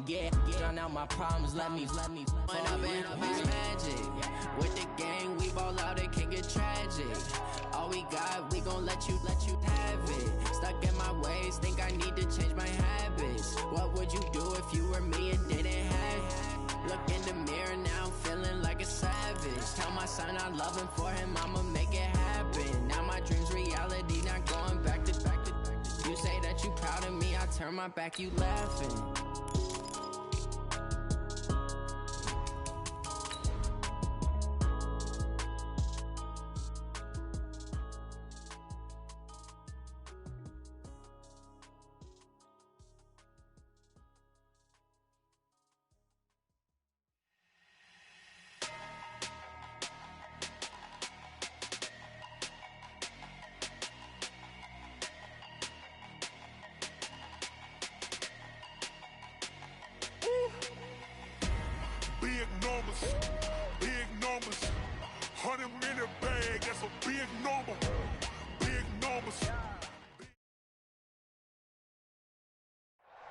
Drown out my problems, let me Went up and up is magic. With the gang, we ball out, it can get tragic. All we got, we gon' let you have it. Stuck in my ways, think I need to change my habits. What would you do if you were me and didn't have it? Look in the mirror, now I'm feeling like a savage. Tell my son I love him, for him I'ma make it happen. Now my dream's reality, not going back to. You say that you proud of me, I turn my back, you laughing. Big numbers, 100-minute bag, that's a big number, big numbers.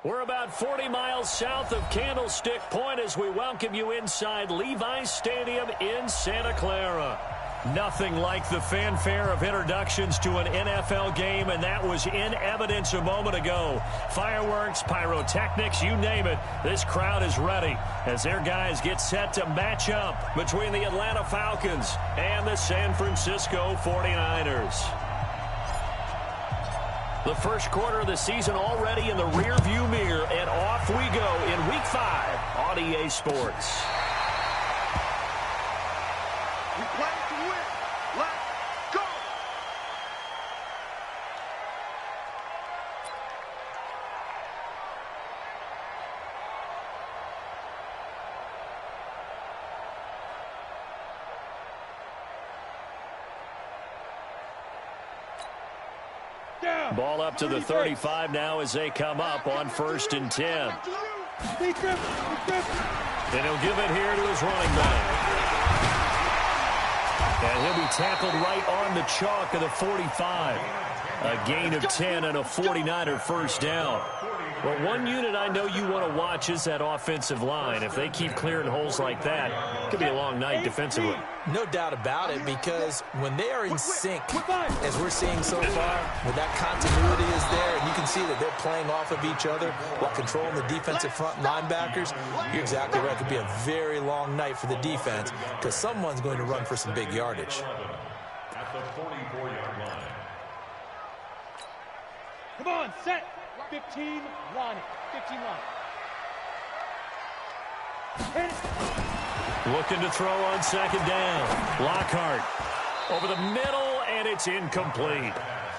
We're about 40 miles south of Candlestick Point as we welcome you inside Levi's Stadium in Santa Clara. Nothing like the fanfare of introductions to an NFL game, and that was in evidence a moment ago. Fireworks, pyrotechnics, you name it. This crowd is ready as their guys get set to match up between the Atlanta Falcons and the San Francisco 49ers. The first quarter of the season already in the rearview mirror, and off we go in Week 5 on EA Sports. We play to win. Let's go. Ball up to the 35 now as they come up on 1st and 10. And he'll give it here to his running back. And he'll be tackled right on the chalk of the 45. A gain of 10 and a 49er first down. Well, one unit I know you want to watch is that offensive line. If they keep clearing holes like that, it could be a long night defensively. No doubt about it, because when they are in sync, as we're seeing so far, when that continuity is there, and you can see that they're playing off of each other while controlling the defensive front linebackers, you're exactly right. It could be a very long night for the defense, because someone's going to run for some big yardage. At the 44-yard line. Come on, set. 15, line it. 15 line. Hit it. Looking to throw on 2nd down. Lockhart over the middle, and it's incomplete.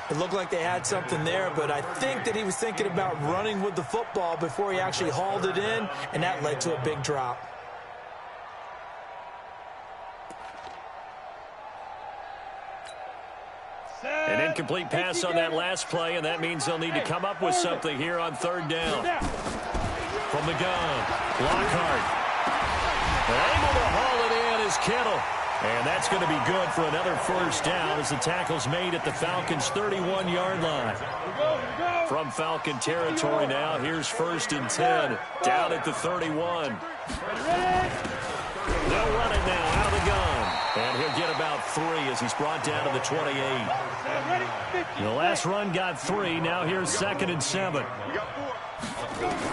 It looked like they had something there, but I think that he was thinking about running with the football before he actually hauled it in, and that led to a big drop. An incomplete pass on that last play, and that means they'll need to come up with something here on 3rd down. From the gun, Lockhart. Able to haul it in is Kittle. And that's going to be good for another first down as the tackle's made at the Falcons' 31-yard line. From Falcon territory now, here's 1st and 10, down at the 31. They'll run it now out of the gun. And he'll get about 3 as he's brought down to the 28. The last run got 3. Now here's 2nd and 7.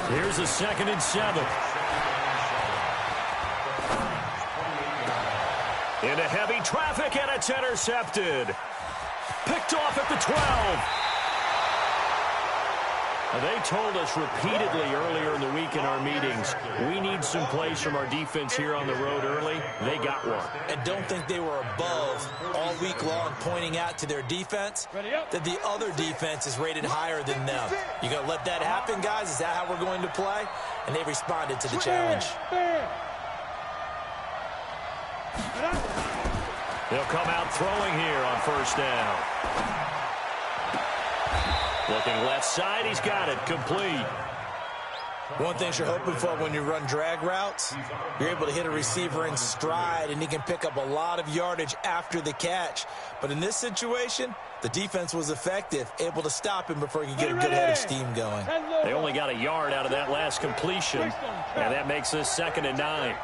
Here's a 2nd and 7. Into heavy traffic, and it's intercepted. Picked off at the 12. They told us repeatedly earlier in the week in our meetings, we need some plays from our defense here on the road early. They got one. And don't think they were above all week long pointing out to their defense that the other defense is rated higher than them. You going to let that happen, guys? Is that how we're going to play? And they responded to the challenge. They'll come out throwing here on 1st down. Looking left side, he's got it, complete. One thing you're hoping for when you run drag routes, you're able to hit a receiver in stride, and he can pick up a lot of yardage after the catch. But in this situation, the defense was effective, able to stop him before he could get a good head of steam going. They only got a yard out of that last completion, and that makes this 2nd and 9.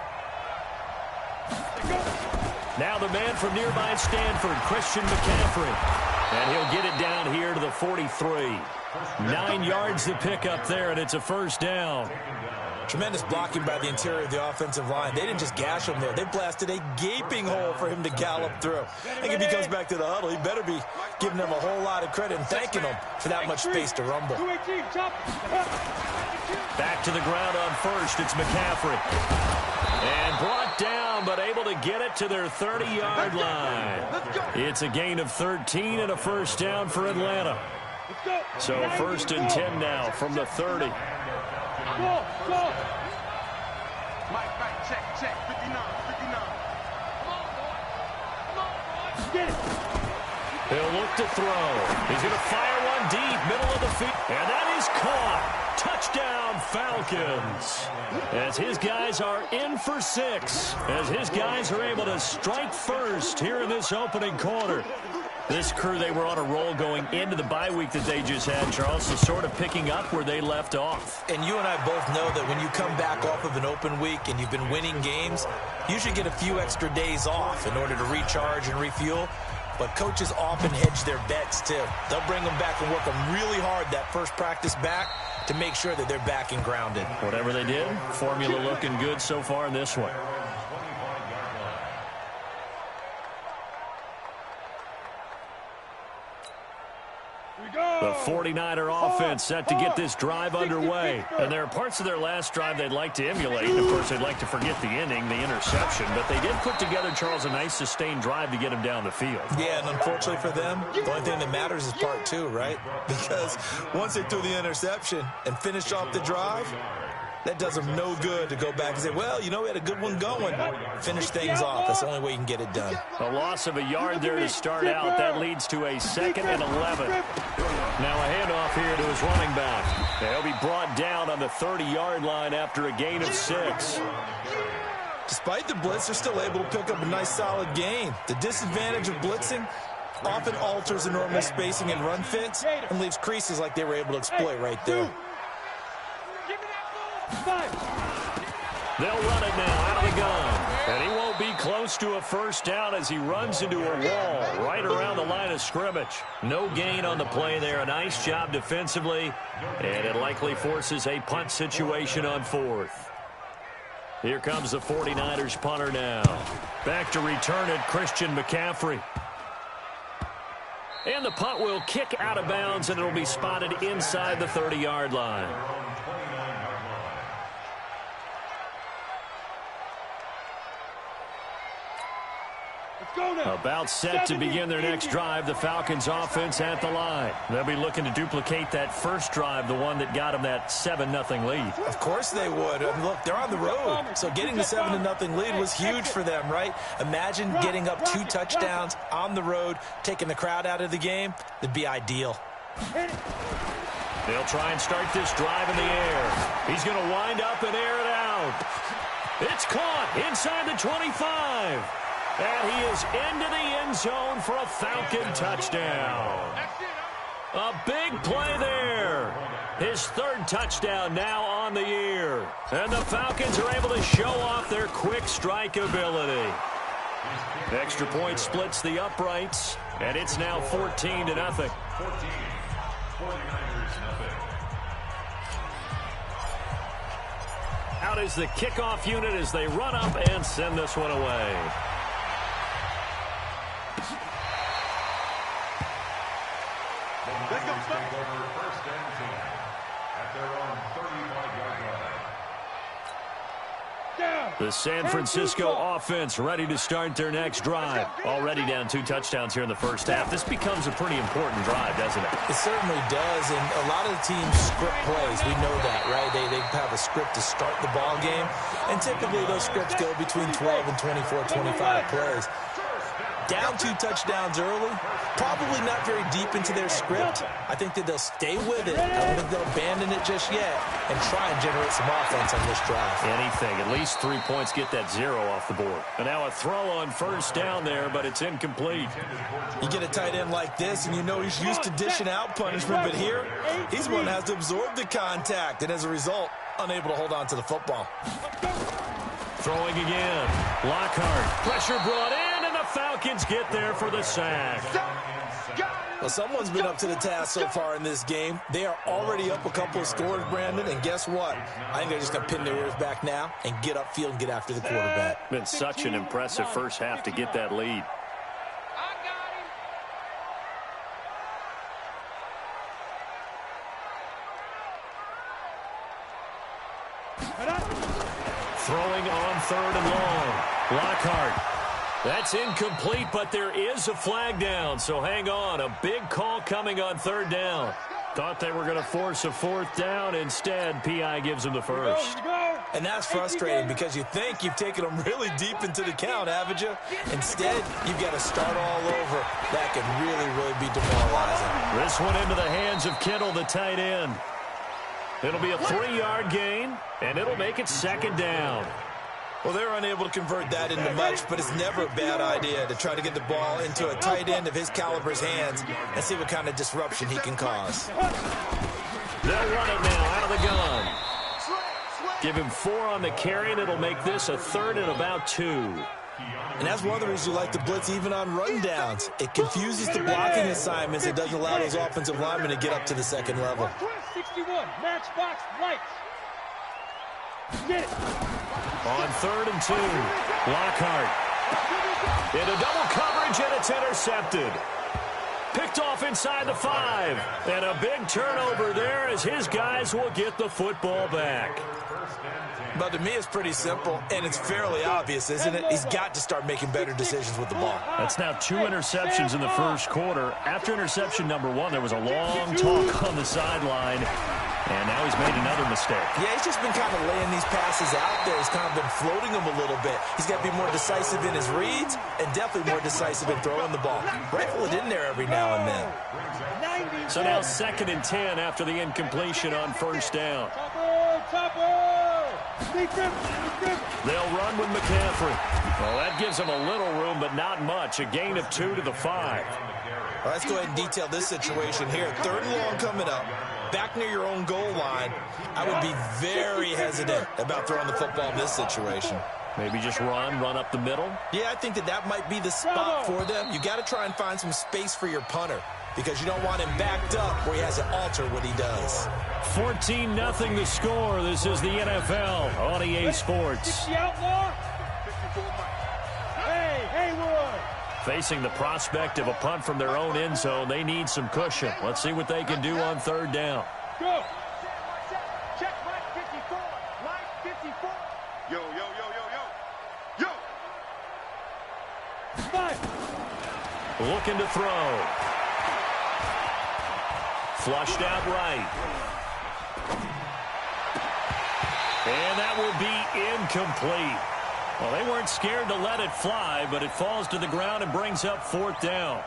Now the man from nearby Stanford, Christian McCaffrey. And he'll get it down here to the 43. 9 yards to pick up there, and it's a first down. Tremendous blocking by the interior of the offensive line. They didn't just gash him there. They blasted a gaping hole for him to gallop through. I think if he comes back to the huddle, he better be giving them a whole lot of credit and thanking them for that much space to rumble. Back to the ground on first. It's McCaffrey. And brought down, but able to get it to their 30-yard line. It's a gain of 13 and a first down for Atlanta. So 1st and 10 now from the 30. Go! Mike, check, 59. Get it! He'll look to throw. He's going to fire one deep, middle of the field. And that is caught. Touchdown, Falcons. As his guys are in for 6. As his guys are able to strike first here in this opening quarter. This crew, they were on a roll going into the bye week that they just had, Charles, so sort of picking up where they left off. And you and I both know that when you come back off of an open week and you've been winning games, you should get a few extra days off in order to recharge and refuel. But coaches often hedge their bets, too. They'll bring them back and work them really hard that first practice back to make sure that they're back and grounded. Whatever they did, formula looking good so far in this one. The 49er offense set to get this drive underway. And there are parts of their last drive they'd like to emulate. Of course, they'd like to forget the inning, the interception. But they did put together, Charles, a nice sustained drive to get him down the field. Yeah, and unfortunately for them, the only thing that matters is part 2, right? Because once they threw the interception and finished off the drive, that does them no good to go back and say, well, you know, we had a good one going. Finish things off. That's the only way you can get it done. A loss of a yard there to start out. That leads to a 2nd and 11. Now a handoff here to his running back. He'll be brought down on the 30-yard line after a gain of 6. Despite the blitz, they're still able to pick up a nice solid gain. The disadvantage of blitzing often alters the normal spacing and run fits and leaves creases like they were able to exploit right there. They'll run it now out of the gun. And he won't be close to a first down as he runs into a wall right around the line of scrimmage. No gain on the play there. A nice job defensively. And it likely forces a punt situation on 4th. Here comes the 49ers punter now. Back to return it, Christian McCaffrey. And the punt will kick out of bounds, and it'll be spotted inside the 30-yard line. About set to begin their next drive, the Falcons offense at the line. They'll be looking to duplicate that first drive, the one that got them that 7-0 lead. Of course they would. I mean, look, they're on the road, so getting the 7-0 lead was huge for them, right? Imagine getting up 2 touchdowns on the road, taking the crowd out of the game. That'd be ideal. They'll try and start this drive in the air. He's going to wind up and air it out. It's caught inside the 25. And he is into the end zone for a Falcon touchdown. A big play there. His 3rd touchdown now on the year. And the Falcons are able to show off their quick strike ability. Extra point splits the uprights, and it's now 14-0. 49ers nothing. Out is the kickoff unit as they run up and send this one away. Take over 1st and 10 at their own 35-yard line. The San Francisco offense ready to start their next drive. Already down 2 touchdowns here in the first half. This becomes a pretty important drive, doesn't it? It certainly does, and a lot of the teams script plays. We know that, right? They have a script to start the ball game, and typically those scripts go between 12 and 24, 25 plays. Down 2 touchdowns early, Probably not very deep into their script. I think that they'll stay with it. I don't think they'll abandon it just yet and try and generate some offense on this drive. Anything. At least 3 points, get that 0 off the board. And now a throw on first down there, but it's incomplete. You get a tight end like this, and you know he's used to dishing out punishment, but here, he's one that has to absorb the contact, and as a result, unable to hold on to the football. Throwing again. Lockhart. Pressure brought in, and the Falcons get there for the sack. Well, someone's been up to the task so far in this game. They are already up a couple of scores, Brandon, and guess what? I think they're just going to pin their ears back now and get upfield and get after the quarterback. Been such an impressive first half to get that lead. Throwing on third and long. Lockhart. That's incomplete, but there is a flag down, so hang on. A big call coming on third down. Thought they were going to force a fourth down. Instead, P.I. gives them the first. And that's frustrating because you think you've taken them really deep into the count, haven't you? Instead, you've got to start all over. That can really, really be demoralizing. This one into the hands of Kittle, the tight end. It'll be a 3-yard gain, and it'll make it second down. Well, they're unable to convert that into much, but it's never a bad idea to try to get the ball into a tight end of his caliber's hands and see what kind of disruption he can cause. They'll run it now out of the gun. Give him 4 on the carry, and it'll make this a third and about 2. And that's one of the reasons you like to blitz even on rundowns. It confuses the blocking assignments. It doesn't allow those offensive linemen to get up to the second level. 61, matchbox lights. Get it. On third and 2, Lockhart. Into double coverage, and it's intercepted. Picked off inside the 5. And a big turnover there as his guys will get the football back. But to me, it's pretty simple, and it's fairly obvious, isn't it? He's got to start making better decisions with the ball. That's now 2 interceptions in the first quarter. After interception number 1, there was a long talk on the sideline, and now he's made another mistake. Yeah, he's just been kind of laying these passes out there. He's kind of been floating them a little bit. He's got to be more decisive in his reads and definitely more decisive in throwing the ball. Rifle it in there every now and then. So now 2nd and 10 after the incompletion on first down. They'll run with McCaffrey. Well, that gives them a little room, but not much. A gain of 2 to the 5. Well, let's go ahead and detail this situation here. 3rd and long coming up. Back near your own goal line. I would be very hesitant about throwing the football in this situation. Maybe just run up the middle? Yeah, I think that might be the spot for them. You got to try and find some space for your punter because you don't want him backed up where he has to alter what he does. 14-0 the score. This is the NFL on EA Sports. Facing the prospect of a punt from their own end zone, they need some cushion. Let's see what they can do on third down. Go. Check line 54. Line 54. Yo, yo, yo, yo, yo. Yo. 5. Looking to throw. Flushed out right. And that will be incomplete. Well, they weren't scared to let it fly, but it falls to the ground and brings up 4th down.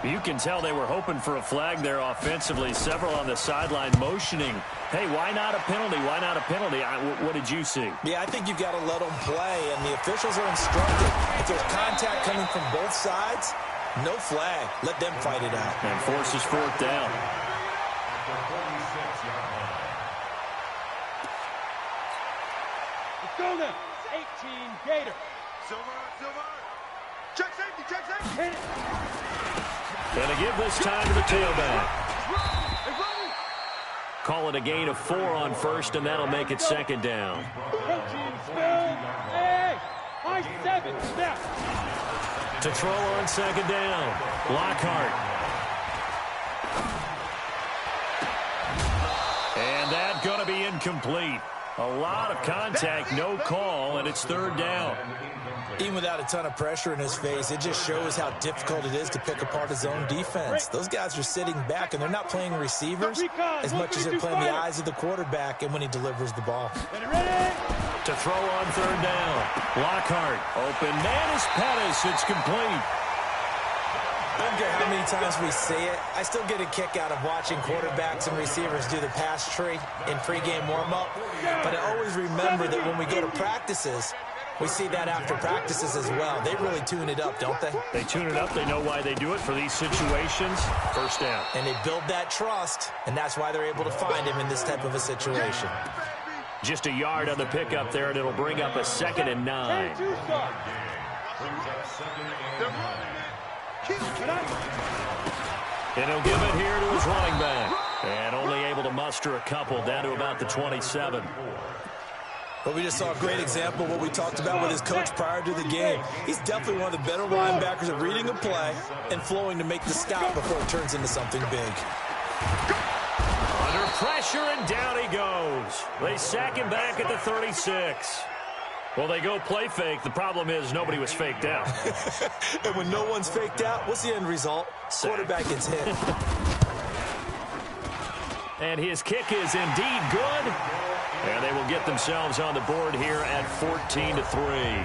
You can tell they were hoping for a flag there offensively. Several on the sideline motioning, hey, why not a penalty? Why not a penalty? What did you see? Yeah, I think you've got to let them play, and the officials are instructed. If there's contact coming from both sides, no flag. Let them fight it out. And forces 4th down. Let's go now. 18 Gator. Silver. Check safety. Hit it. And to give this time to the tailback. Call it a gain of 4 on first, and that'll make it 2nd down. Protein spin. Hey. High 7. Snap. To throw on 2nd down. Lockhart. And that's going to be incomplete. A lot of contact, no call, and it's 3rd down. Even without a ton of pressure in his face, it just shows how difficult it is to pick apart his own defense. Those guys are sitting back, and they're not playing receivers as much as they're playing the eyes of the quarterback and when he delivers the ball. To throw on 3rd down. Lockhart. Open man is Pettis. It's complete. I don't care how many times we see it. I still get a kick out of watching quarterbacks and receivers do the pass tree in pregame warm-up. But I always remember that when we go to practices, we see that after practices as well. They really tune it up, don't they? They tune it up. They know why they do it for these situations. First down. And they build that trust, and that's why they're able to find him in this type of a situation. Just a yard on the pickup there, and it'll bring up a 2nd and 9. And he'll give it here to his running back. And only able to muster a couple down to about the 27. Well, we just saw a great example of what we talked about with his coach prior to the game. He's definitely one of the better linebackers at reading a play and flowing to make the stop before it turns into something big. Under pressure, and down he goes. They sack him back at the 36. Well, they go play fake. The problem is nobody was faked out. And when no one's faked out, what's the end result? Quarterback gets hit. And his kick is indeed good. And they will get themselves on the board here at 14-3.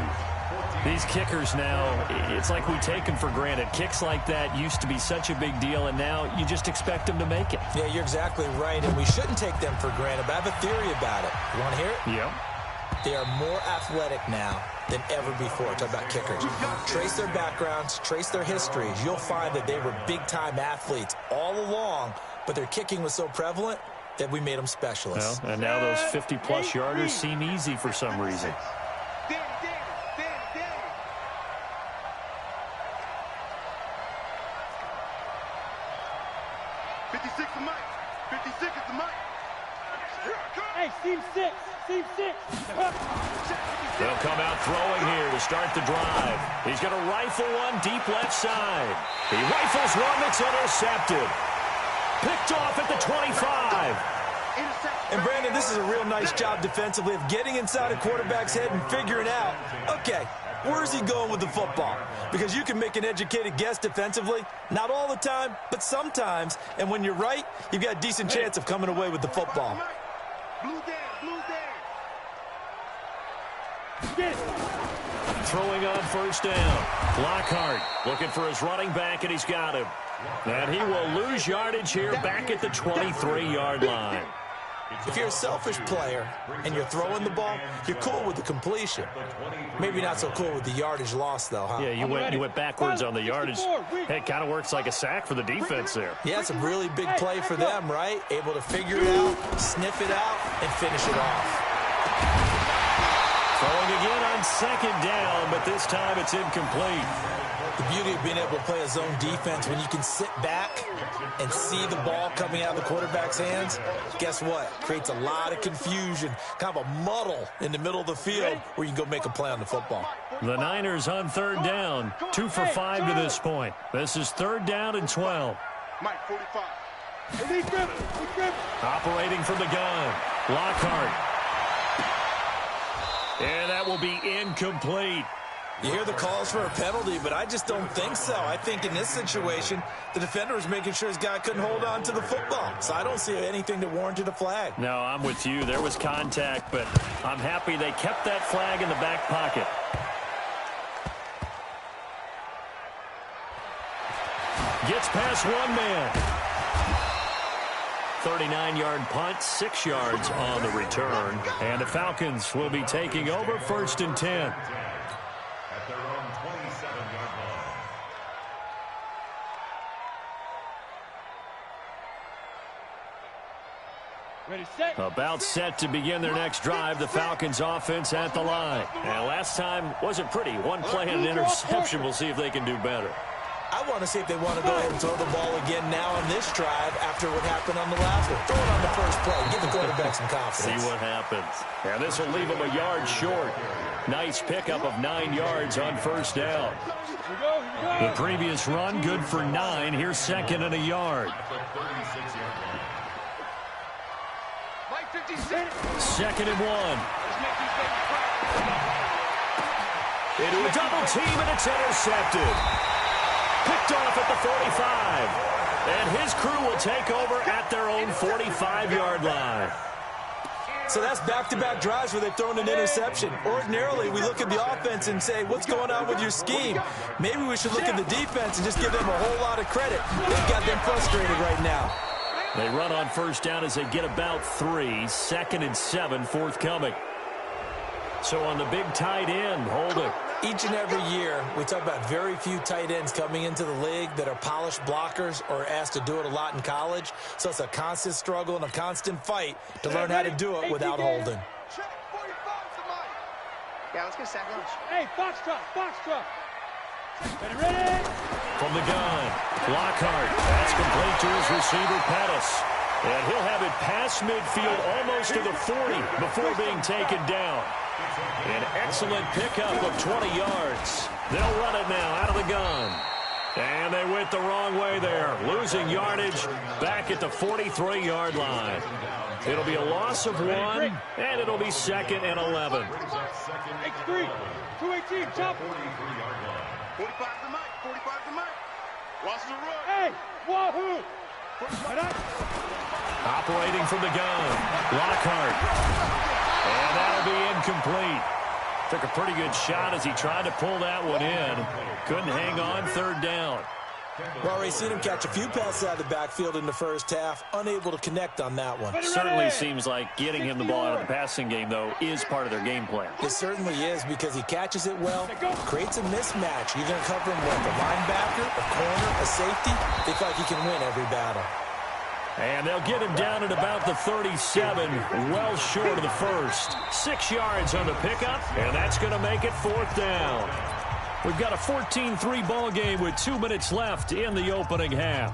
These kickers now, it's like we take them for granted. Kicks like that used to be such a big deal, and now you just expect them to make it. Yeah, you're exactly right, and we shouldn't take them for granted, but I have a theory about it. You want to hear it? Yep. They are more athletic now than ever before. Talk about kickers. Trace their backgrounds, trace their histories. You'll find that they were big-time athletes all along, but their kicking was so prevalent that we made them specialists. Well, and now those 50-plus yarders seem easy for some reason. 56 is Mike. 56 is the Mike. Hey, seam 6. Seam 6. They'll come out throwing here to start the drive. He's going to rifle one deep left side. He rifles one that's intercepted. Picked off at the 25. And, Brandon, this is a real nice job defensively of getting inside a quarterback's head and figuring out, okay, where's he going with the football? Because you can make an educated guess defensively. Not all the time, but sometimes. And when you're right, you've got a decent chance of coming away with the football. Throwing on first down. Lockhart looking for his running back, and he's got him. And he will lose yardage here back at the 23-yard line. If you're a selfish player and you're throwing the ball, you're cool with the completion. Maybe not so cool with the yardage loss, though, huh? Yeah, you went backwards on the yardage. It kind of works like a sack for the defense there. Yeah, it's a really big play for them, right? Able to figure it out, sniff it out, and finish it off. Throwing again on second down, but this time it's incomplete. The beauty of being able to play a zone defense when you can sit back and see the ball coming out of the quarterback's hands, guess what? Creates a lot of confusion, kind of a muddle in the middle of the field where you can go make a play on the football. The Niners on third down, 2 for 5 to this point. This is third down and 12. Mike, 45. Operating from the gun, Lockhart. And that will be incomplete. You hear the calls for a penalty, but I just don't think so. I think in this situation, the defender was making sure his guy couldn't hold on to the football. So I don't see anything that warranted a flag. No, I'm with you. There was contact, but I'm happy they kept that flag in the back pocket. Gets past one man. 39-yard punt, 6 yards on the return. And the Falcons will be taking over first and 10. Ready, set. About set to begin their next drive, the Falcons offense at the line. And last time wasn't pretty. One play and an interception. We'll see if they can do better. I want to see if they want to go ahead and throw the ball again now on this drive after what happened on the last one. Throw it on the first play. Give the quarterback some confidence. See what happens. And this will leave them a yard short. Nice pickup of 9 yards on first down. The previous run, good for 9. Here's second and a yard. Second and 1. Into a double team, and it's intercepted. Picked off at the 45. And his crew will take over at their own 45-yard line. So that's back-to-back drives where they've thrown an interception. Ordinarily, we look at the offense and say, what's going on with your scheme? Maybe we should look at the defense and just give them a whole lot of credit. They've got them frustrated right now. They run on first down as they get about 3. 2nd and 7 forthcoming. So on the big tight end, Holden. Each and every year, we talk about very few tight ends coming into the league that are polished blockers or asked to do it a lot in college. So it's a constant struggle and a constant fight to learn how to do it without holding. Yeah, let's get a sack lunch. Hey, box truck. Ready? From the gun, Lockhart. That's complete to his receiver, Pettis. And he'll have it past midfield almost to the 40 before being taken down. An excellent pickup of 20 yards. They'll run it now out of the gun. And they went the wrong way there, losing yardage back at the 43-yard line. It'll be a loss of 1, and it'll be 2nd and 11. X3, 218, jump. 45 to Mike, 45 to Mike. Watch the run. Hey, wahoo. Operating from the gun, Lockhart. And that'll be incomplete. Took a pretty good shot as he tried to pull that one in. Couldn't hang on, 3rd down. Well, we've seen him catch a few passes out of the backfield in the first half, unable to connect on that one. Certainly seems like getting him the ball out of the passing game, though, is part of their game plan. It certainly is because he catches it well, creates a mismatch. You're going to cover him with a linebacker, a corner, a safety. They feel like he can win every battle. And they'll get him down at about the 37, well short of the first. 6 yards on the pickup, and that's going to make it 4th down. We've got a 14-3 ball game with 2 minutes left in the opening half.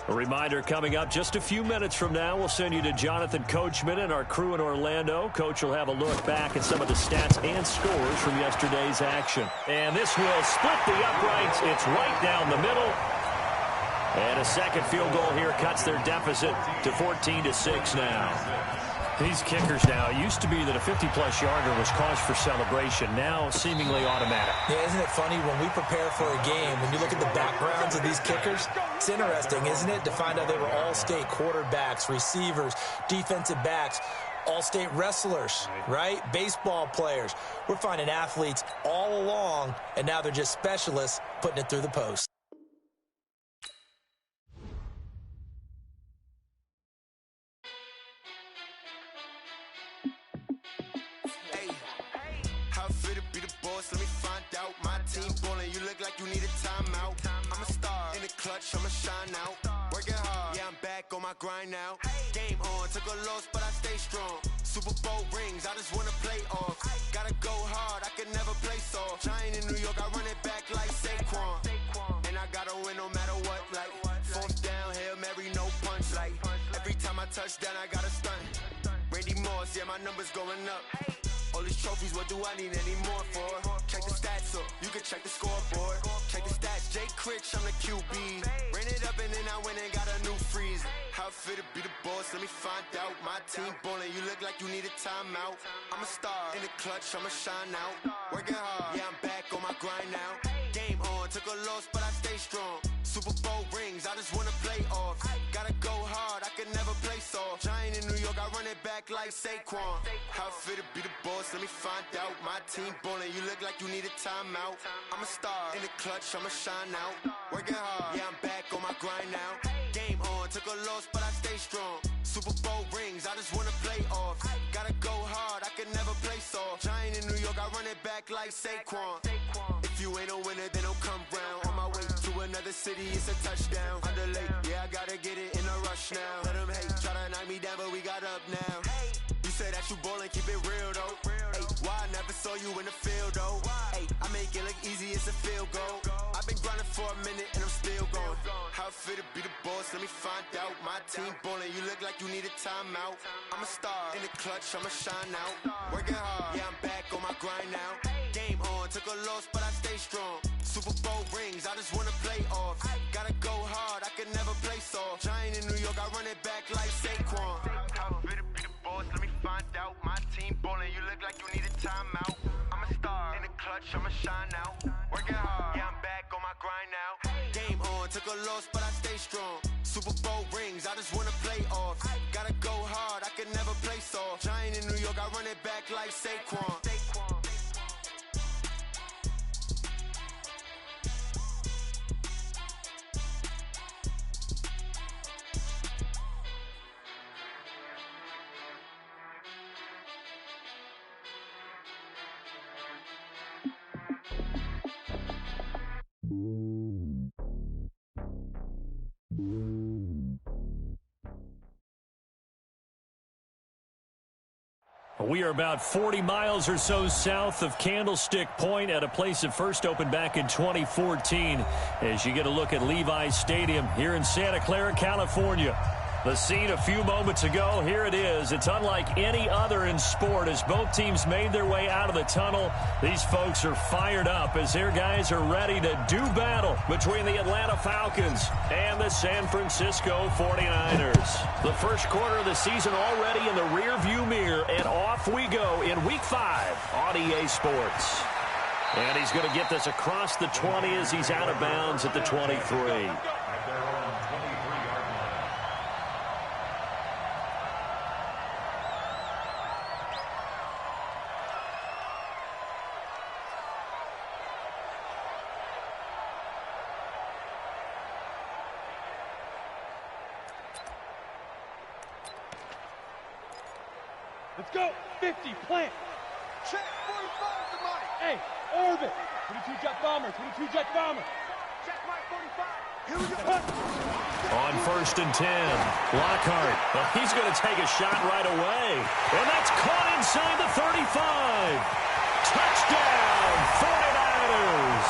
A reminder coming up just a few minutes from now, we'll send you to Jonathan Coachman and our crew in Orlando. Coach will have a look back at some of the stats and scores from yesterday's action. And this will split the uprights. It's right down the middle. And a second field goal here cuts their deficit to 14-6 now. These kickers now, it used to be that a 50-plus yarder was cause for celebration, now seemingly automatic. Yeah, isn't it funny when we prepare for a game, when you look at the backgrounds of these kickers, it's interesting, isn't it, to find out they were all-state quarterbacks, receivers, defensive backs, all-state wrestlers, right? Baseball players. We're finding athletes all along, and now they're just specialists putting it through the post. Let me find out my team ballin'. You look like you need a timeout. I'm a star in the clutch, I'ma shine out. Working hard, yeah, I'm back on my grind now. Game on, took a loss, but I stay strong. Super Bowl rings, I just wanna play off. Gotta go hard, I can never play soft. Giant in New York, I run it back like Saquon. And I gotta win no matter what, like 4th down, Hail Mary, no punch. Like every time I touch down, I gotta stunt. Randy Moss, yeah, my numbers going up. All these trophies, what do I need any more for? Check the stats up, you can check the scoreboard. Check the stats, Jay Critch, I'm the QB. Ran it up and then I went and got a new freeze. How fit to be the boss, let me find out. My team ballin', you look like you need a timeout. I'm a star in the clutch, I'ma shine out. Working hard, yeah, I'm back on my grind now. Game on, took a loss, but I stay strong. Super Bowl rings, I just wanna play off. Gotta go hard, I can never play soft. Giant in New York, I run it back like Saquon. How fit to be the boss, let me find out. My team ballin', you look like you need a timeout. I'm a star in the clutch, I'ma shine out. Working hard, yeah, I'm back on my grind now. Game on, took a loss, but I stay strong. Super Bowl rings, I just wanna play off. Gotta go hard, I can never play soft. Giant in New York, I run it back like Saquon. If you ain't a winner, then don't come round. On my way to another city, it's a touchdown. Underlay, yeah, I gotta get it in a rush now. Let them hate, try to knock me down, but we got up now. You say that you ballin', keep it real though. Hey, why I never saw you in the field though? Hey, I make it look easy, it's a field goal. I've been grinding for a minute and I'm still going. How fit to be the boss, let me find out. My team ballin', you look like you need a timeout. I'm a star in the clutch, I'ma shine out. Working hard, yeah, I'm back on my grind now. Game on, took a loss, but I stay strong. Super Bowl rings, I just wanna play off. Gotta go hard, I can never play soft. Giant in New York, I run it back like Saquon. How fit to be the boss, let me find out. My team ballin', you look like you need a timeout. I'm a star in the clutch, I'ma shine out. Working hard, yeah, I'm back on my my grind now. Game on, took a loss, but I stay strong. Super Bowl rings, I just wanna play off. Gotta go hard, I can never play soft. Giant in New York, I run it back like Saquon. We are about 40 miles or so south of Candlestick Point at a place that first opened back in 2014 as you get a look at Levi's Stadium here in Santa Clara, California. The scene a few moments ago, here it is. It's unlike any other in sport as both teams made their way out of the tunnel. These folks are fired up as their guys are ready to do battle between the Atlanta Falcons and the San Francisco 49ers. The first quarter of the season already in the rearview mirror, and off we go in Week 5 on EA Sports. And he's going to get this across the 20 as he's out of bounds at the 23. Let's go. 50, plant. Check, 45 to Mike. Hey, orbit. 22 jet bomber, 22 jet bomber. Check, Mike, 45. Here we go. On 1st and 10, Lockhart. Well, he's going to take a shot right away. And that's caught inside the 35. Touchdown, 49ers.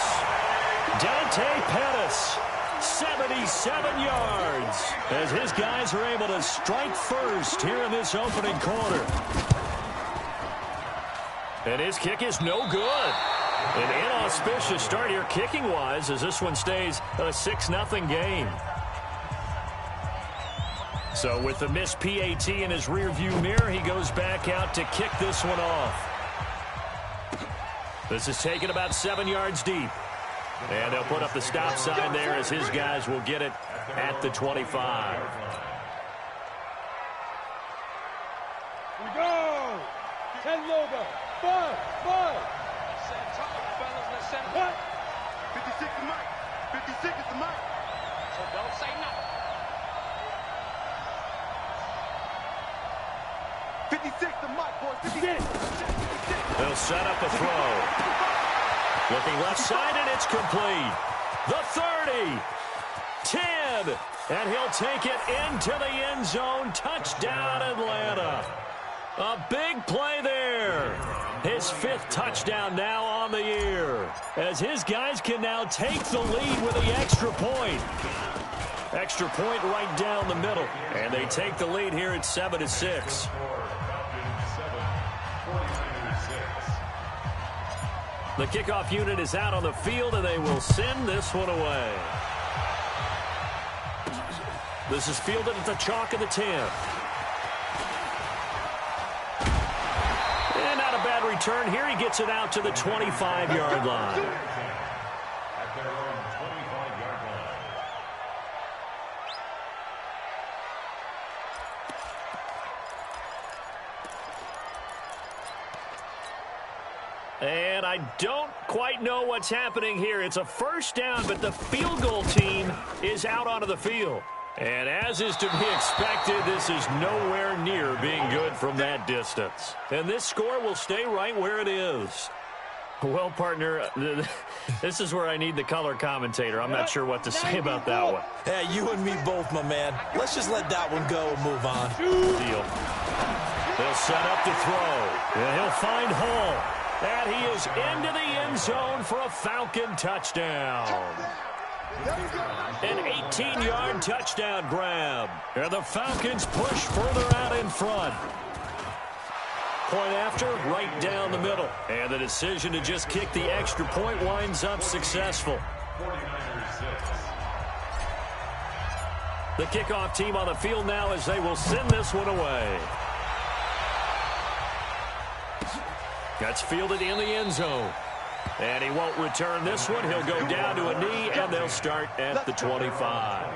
Dante Pettis, 77 yards, as his guys are able to strike first here in this opening quarter. And his kick is no good. An inauspicious start here kicking-wise as this one stays a 6-0 game. So with the missed PAT in his rearview mirror, he goes back out to kick this one off. This is taken about 7 yards deep. And they'll put up the stop sign there as his guys will get it at the 25. Here we go. 10 logo. 5. 56 to Mike. 56 is the Mike. So don't say nothing. 56 to Mike, boys. 56. They'll set up a throw. Looking left side, and it's complete. The 30. 10. And he'll take it into the end zone. Touchdown, Atlanta. A big play there. His 5th touchdown now on the year, as his guys can now take the lead with the extra point. Extra point right down the middle, and they take the lead here at 7-6. The kickoff unit is out on the field, and they will send this one away. This is fielded at the chalk of the 10. And not a bad return here. He gets it out to the 25-yard line. At their own 25-yard line. And I don't quite know what's happening here. It's a first down, but the field goal team is out onto the field. And as is to be expected, this is nowhere near being good from that distance. And this score will stay right where it is. Well, partner, this is where I need the color commentator. I'm not sure what to say about that one. Yeah, you and me both, my man. Let's just let that one go and move on. Deal. They'll set up to throw. And he'll find Hall. And he is into the end zone for a Falcon touchdown. An 18-yard touchdown grab. And the Falcons push further out in front. Point after, right down the middle. And the decision to just kick the extra point winds up successful. The kickoff team on the field now as they will send this one away. That's fielded in the end zone. And he won't return this one. He'll go down to a knee, and they'll start at the 25.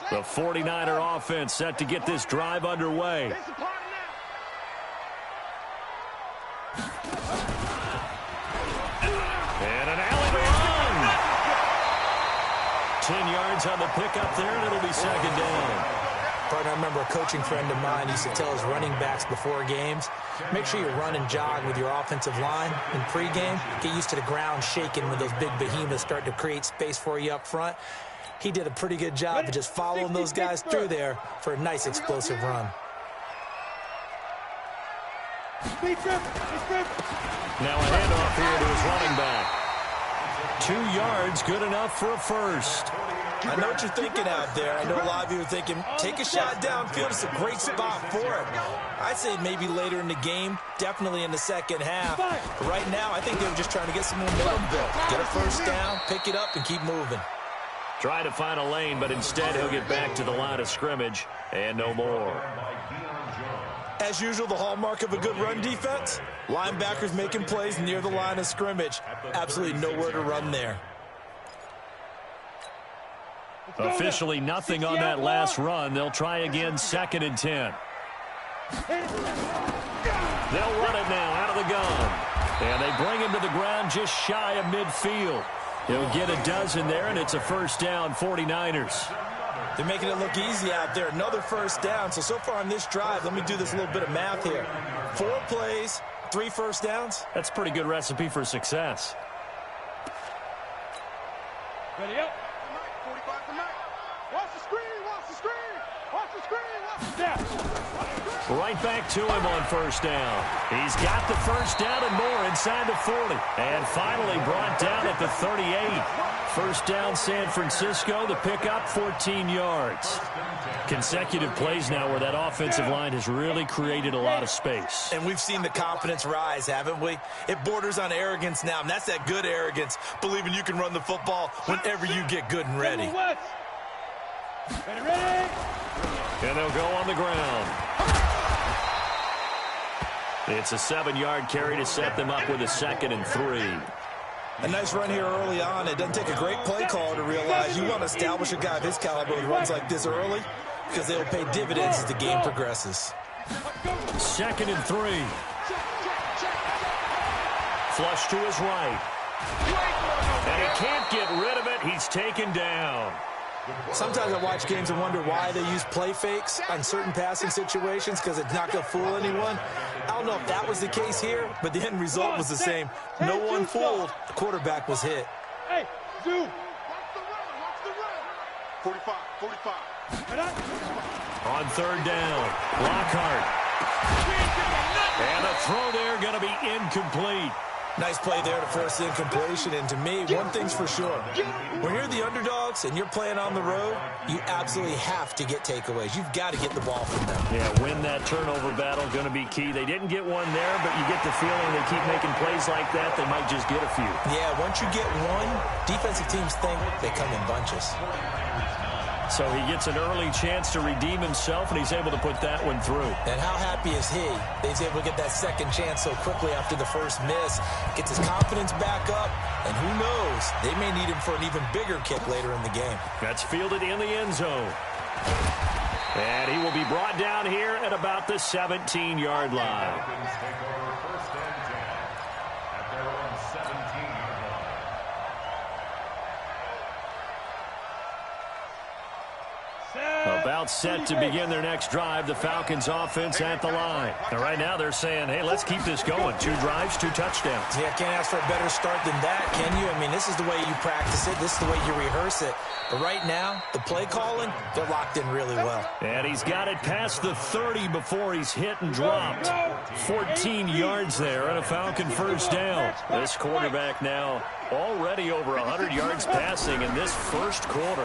The 49er offense set to get this drive underway. And an alley to run. 10 yards on the pickup there, and it'll be second down. Partner, I remember a coaching friend of mine used to tell his running backs before games, make sure you run and jog with your offensive line in pregame. Get used to the ground shaking when those big behemoths start to create space for you up front. He did a pretty good job of just following those guys through there for a nice explosive run. Now a handoff here to his running back. 2 yards, good enough for a first. I know what you're thinking out there. I know a lot of you are thinking, take a shot downfield. It's a great spot for it. I'd say maybe later in the game, definitely in the second half. But right now, I think they were just trying to get some momentum built. Get a first down, pick it up, and keep moving. Try to find a lane, but instead he'll get back to the line of scrimmage and no more. As usual, the hallmark of a good run defense, linebackers making plays near the line of scrimmage. Absolutely nowhere to run there. Officially nothing on that last run. They'll try again, 2nd and 10. They'll run it now out of the gun. And they bring him to the ground just shy of midfield. He'll get a dozen there, and it's a first down, 49ers. They're making it look easy out there. Another first down. So far on this drive, let me do this little bit of math here. 4 plays, 3 first downs. That's a pretty good recipe for success. Ready up. 45 to Mike. Watch the screen, watch the screen. Watch the screen, watch the Snap. Right back to him on first down. He's got the first down and more inside the 40. And finally brought down at the 38. First down, San Francisco. The pickup, 14 yards. Consecutive plays now where that offensive line has really created a lot of space. And we've seen the confidence rise, haven't we? It borders on arrogance now, and that's that good arrogance, believing you can run the football whenever you get good and ready. Ready. And they'll go on the ground. It's a 7-yard carry to set them up with a 2nd and 3. A nice run here early on. It doesn't take a great play caller to realize you want to establish a guy of his caliber who runs like this early because they'll pay dividends as the game progresses. 2nd and 3. Flush to his right. And he can't get rid of it. He's taken down. Sometimes I watch games and wonder why they use play fakes on certain passing situations because it's not going to fool anyone. I don't know if that was the case here, but the end result was the same. No one fooled. The quarterback was hit. Hey, Zoo. Watch the run. 45. On 3rd down, Lockhart. And the throw there going to be incomplete. Nice play there to force the incompletion. And to me, one thing's for sure. When you're the underdogs and you're playing on the road, you absolutely have to get takeaways. You've got to get the ball from them. Yeah, win that turnover battle, going to be key. They didn't get one there, but you get the feeling they keep making plays like that, they might just get a few. Yeah, once you get one, defensive teams think they come in bunches. So he gets an early chance to redeem himself, and he's able to put that one through. And how happy is he that he's able to get that second chance so quickly after the first miss? Gets his confidence back up, and who knows, they may need him for an even bigger kick later in the game. That's fielded in the end zone. And he will be brought down here at about the 17-yard line. About set to begin their next drive, the Falcons offense at the line. And right now they're saying, hey, let's keep this going. 2 drives, 2 touchdowns. Yeah, can't ask for a better start than that, can you? I mean, this is the way you practice it. This is the way you rehearse it. But right now, the play calling, they're locked in really well. And he's got it past the 30 before he's hit and dropped. 14 yards there and a Falcon first down. This quarterback now already over 100 yards passing in this first quarter.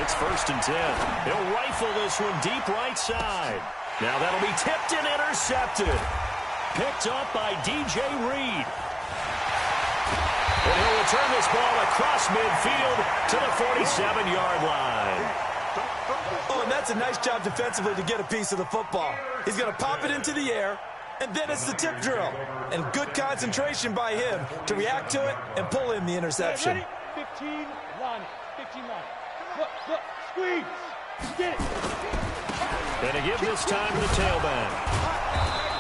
It's 1st and 10. He'll rifle this one deep right side. Now that'll be tipped and intercepted. Picked up by DJ Reed. And he'll return this ball across midfield to the 47-yard line. Oh, and that's a nice job defensively to get a piece of the football. He's going to pop it into the air, and then it's the tip drill. And good concentration by him to react to it and pull in the interception. Ready? 15 line. 15 line. Look, squeeze. Get it. And to give this time to the tailback.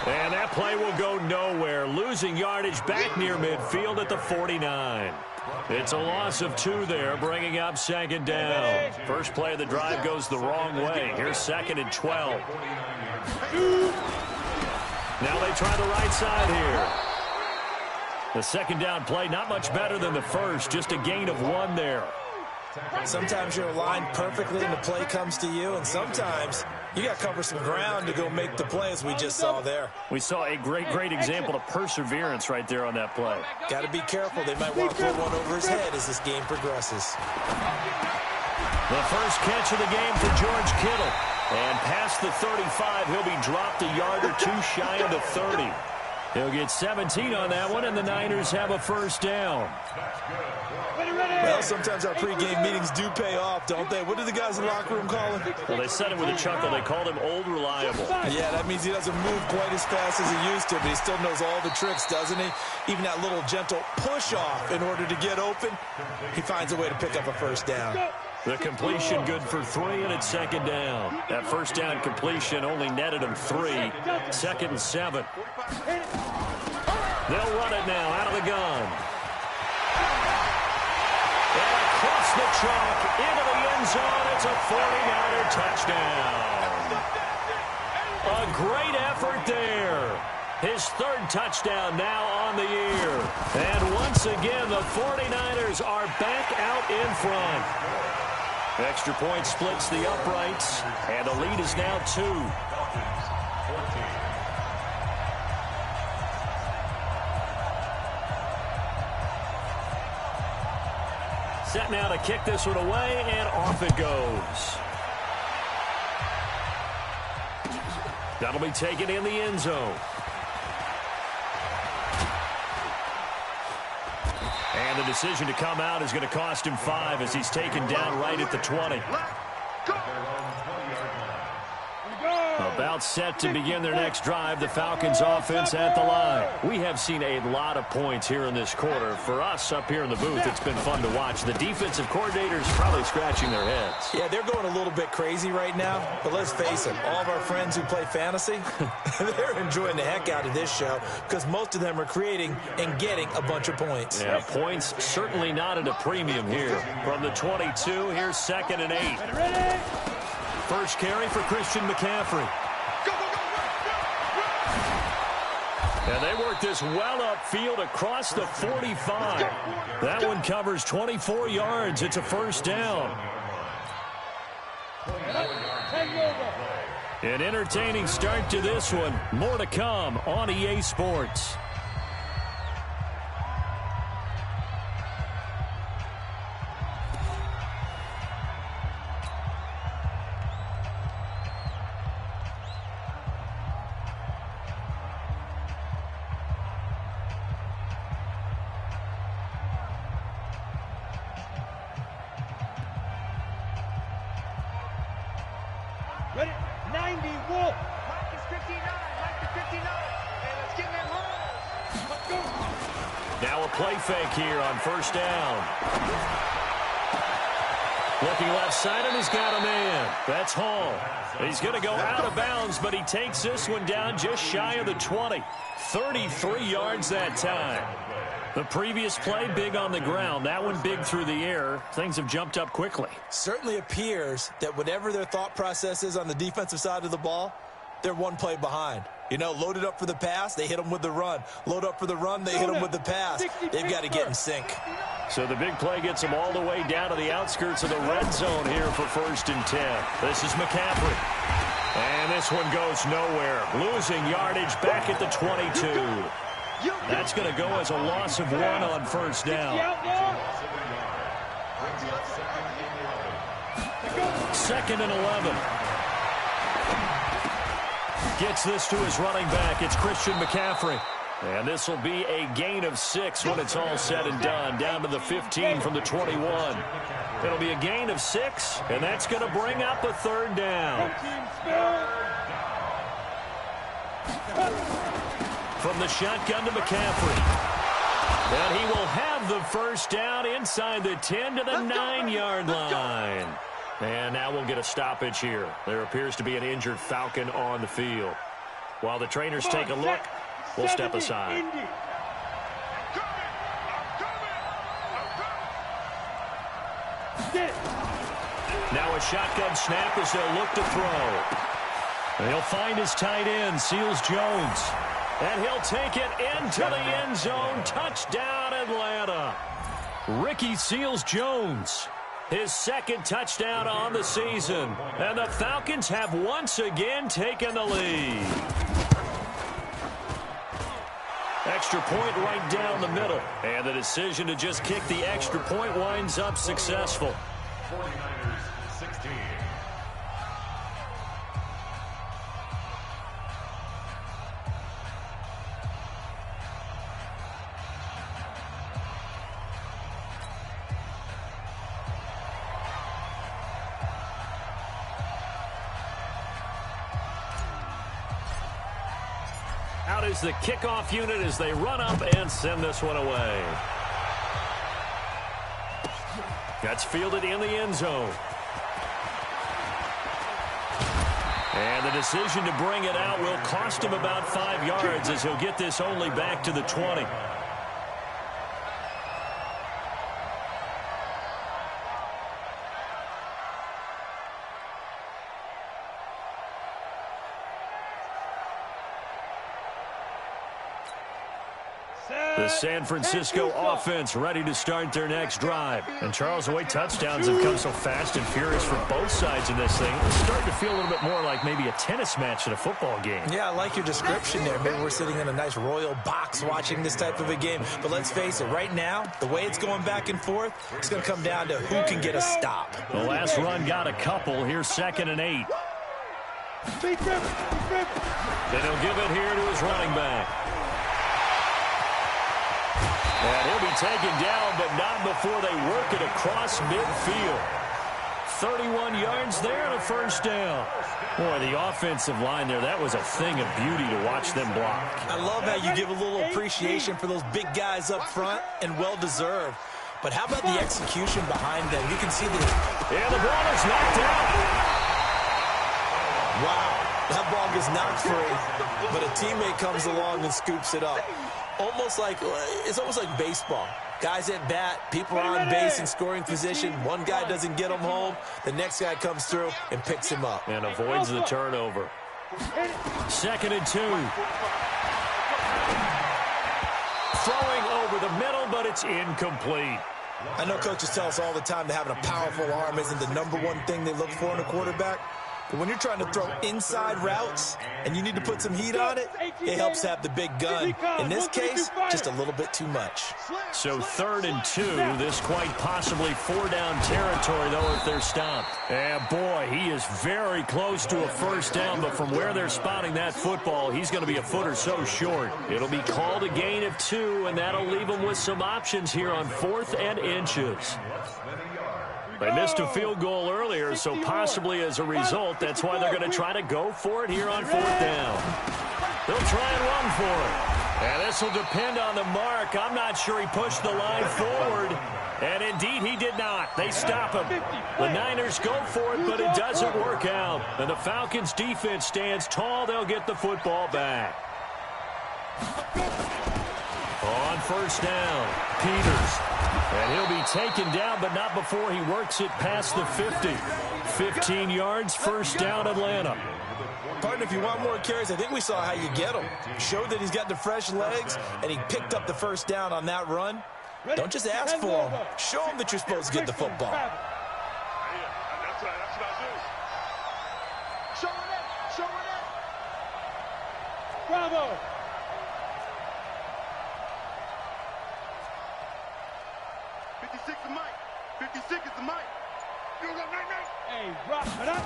And that play will go nowhere. Losing yardage back near midfield at the 49. It's a loss of 2 there, bringing up second down. First play of the drive goes the wrong way. Here's 2nd and 12. Now they try the right side here. The second down play, not much better than the first, just a gain of 1 there. Sometimes you're aligned perfectly and the play comes to you, and sometimes you got to cover some ground to go make the play, as we just saw there. We saw a great example of perseverance right there on that play. Got to be careful. They might want to put one over his head as this game progresses. The first catch of the game for George Kittle. And past the 35, he'll be dropped a yard or 2 shy of the 30. He'll get 17 on that one, and the Niners have a first down. Well, sometimes our pregame meetings do pay off, don't they? What do the guys in the locker room call him? Well, they said it with a chuckle. They called him Old Reliable. Yeah, that means he doesn't move quite as fast as he used to, but he still knows all the tricks, doesn't he? Even that little gentle push-off in order to get open, he finds a way to pick up a first down. The completion good for 3, and it's second down. That first down completion only netted him 3. 2nd and 7. They'll run it now out of the gun. And across the chalk into the end zone. It's a 40-yarder touchdown. A great effort there. His 3rd touchdown now on the year. And once again, the 49ers are back out in front. Extra point splits the uprights, and the lead is now 2. Set now to kick this one away, and off it goes. That'll be taken in the end zone. And the decision to come out is going to cost him 5 as he's taken down right at the 20. About set to begin their next drive, the Falcons offense at the line. We have seen a lot of points here in this quarter. For us up here in the booth, it's been fun to watch. The defensive coordinators probably scratching their heads. Yeah, they're going a little bit crazy right now, but let's face it, all of our friends who play fantasy, they're enjoying the heck out of this show because most of them are creating and getting a bunch of points. Yeah, points certainly not at a premium here. From the 22, here's 2nd and 8. First carry for Christian McCaffrey. And they work this well upfield across the 45. That one covers 24 yards. It's a first down. An entertaining start to this one. More to come on EA Sports. Ready? 90 Wolf. Mike is 59. Mike is 59. And let's get that roll. Let's go. Now a play fake here on first down. Looking left side, and he's got a man. That's Hall. He's going to go out of bounds, but he takes this one down just shy of the 20. 33 yards that time. The previous play, big on the ground. That one big through the air. Things have jumped up quickly. Certainly appears that whatever their thought process is on the defensive side of the ball, they're one play behind. You know, loaded up for the pass, they hit them with the run. Load up for the run, they hit them with the pass. They've got to get in sync. So the big play gets them all the way down to the outskirts of the red zone here for 1st and 10. This is McCaffrey. And this one goes nowhere. Losing yardage back at the 22. That's going to go as a loss of 1 on first down. 2nd and 11. Gets this to his running back. It's Christian McCaffrey. And this will be a gain of 6 when it's all said and done, down to the 15 from the 21. It'll be a gain of 6, and that's going to bring up a third down. From the shotgun to McCaffrey. And he will have the first down inside the 10 to the 9-yard line. And now we'll get a stoppage here. There appears to be an injured Falcon on the field. While the trainers take a look, we'll step aside. Now a shotgun snap as they'll look to throw. And he'll find his tight end, Seals Jones. And he'll take it into the end zone. Touchdown, Atlanta. Ricky Seals-Jones, his second touchdown on the season. And the Falcons have once again taken the lead. Extra point right down the middle. And the decision to just kick the extra point winds up successful. 49ers 16. Out is the kickoff unit as they run up and send this one away. That's fielded in the end zone. And the decision to bring it out will cost him about 5 yards as he'll get this only back to the 20. The San Francisco offense ready to start their next drive. And Charles, the way touchdowns have come so fast and furious for both sides in this thing, it's starting to feel a little bit more like maybe a tennis match in a football game. Yeah, I like your description there. Maybe we're sitting in a nice royal box watching this type of a game. But let's face it, right now, the way it's going back and forth, it's going to come down to who can get a stop. The last run got a couple. Here's 2nd and 8. Then he'll give it here to his running back. And he'll be taken down, but not before they work it across midfield. 31 yards there and a first down. Boy, the offensive line there, that was a thing of beauty to watch them block. I love how you give a little appreciation for those big guys up front, and well-deserved. But how about the execution behind them? You can see the... Yeah, the ball is knocked out. Wow, that ball gets knocked free, but a teammate comes along and scoops it up. It's almost like baseball. Guys at bat, people are on base in scoring position. One guy doesn't get him home. The next guy comes through and picks him up. And avoids the turnover. 2nd and 2. Throwing over the middle, but it's incomplete. I know coaches tell us all the time that having a powerful arm isn't the #1 thing they look for in a quarterback. But when you're trying to throw inside routes and you need to put some heat on it, it helps to have the big gun. In this case, just a little bit too much. So 3rd and 2, this quite possibly 4-down territory, though, if they're stopped. And, boy, he is very close to a first down, but from where they're spotting that football, he's going to be a foot or so short. It'll be called a gain of 2, and that'll leave them with some options here on 4th and inches. They missed a field goal earlier, so possibly as a result, that's why they're going to try to go for it here on 4th down. They'll try and run for it. And this will depend on the mark. I'm not sure he pushed the line forward. And indeed, he did not. They stop him. The Niners go for it, but it doesn't work out. And the Falcons' defense stands tall. They'll get the football back. On 1st down, Peters. And he'll be taken down, but not before he works it past the 50. 15 yards, first down, Atlanta. Partner, if you want more carries, I think we saw how you get him. Showed that he's got the fresh legs, and he picked up the first down on that run. Don't just ask for him. Show him that you're supposed to get the football. That's what I do. Show it in. Bravo. The mic. 56 is the mic. You go, night. Hey, rock it up.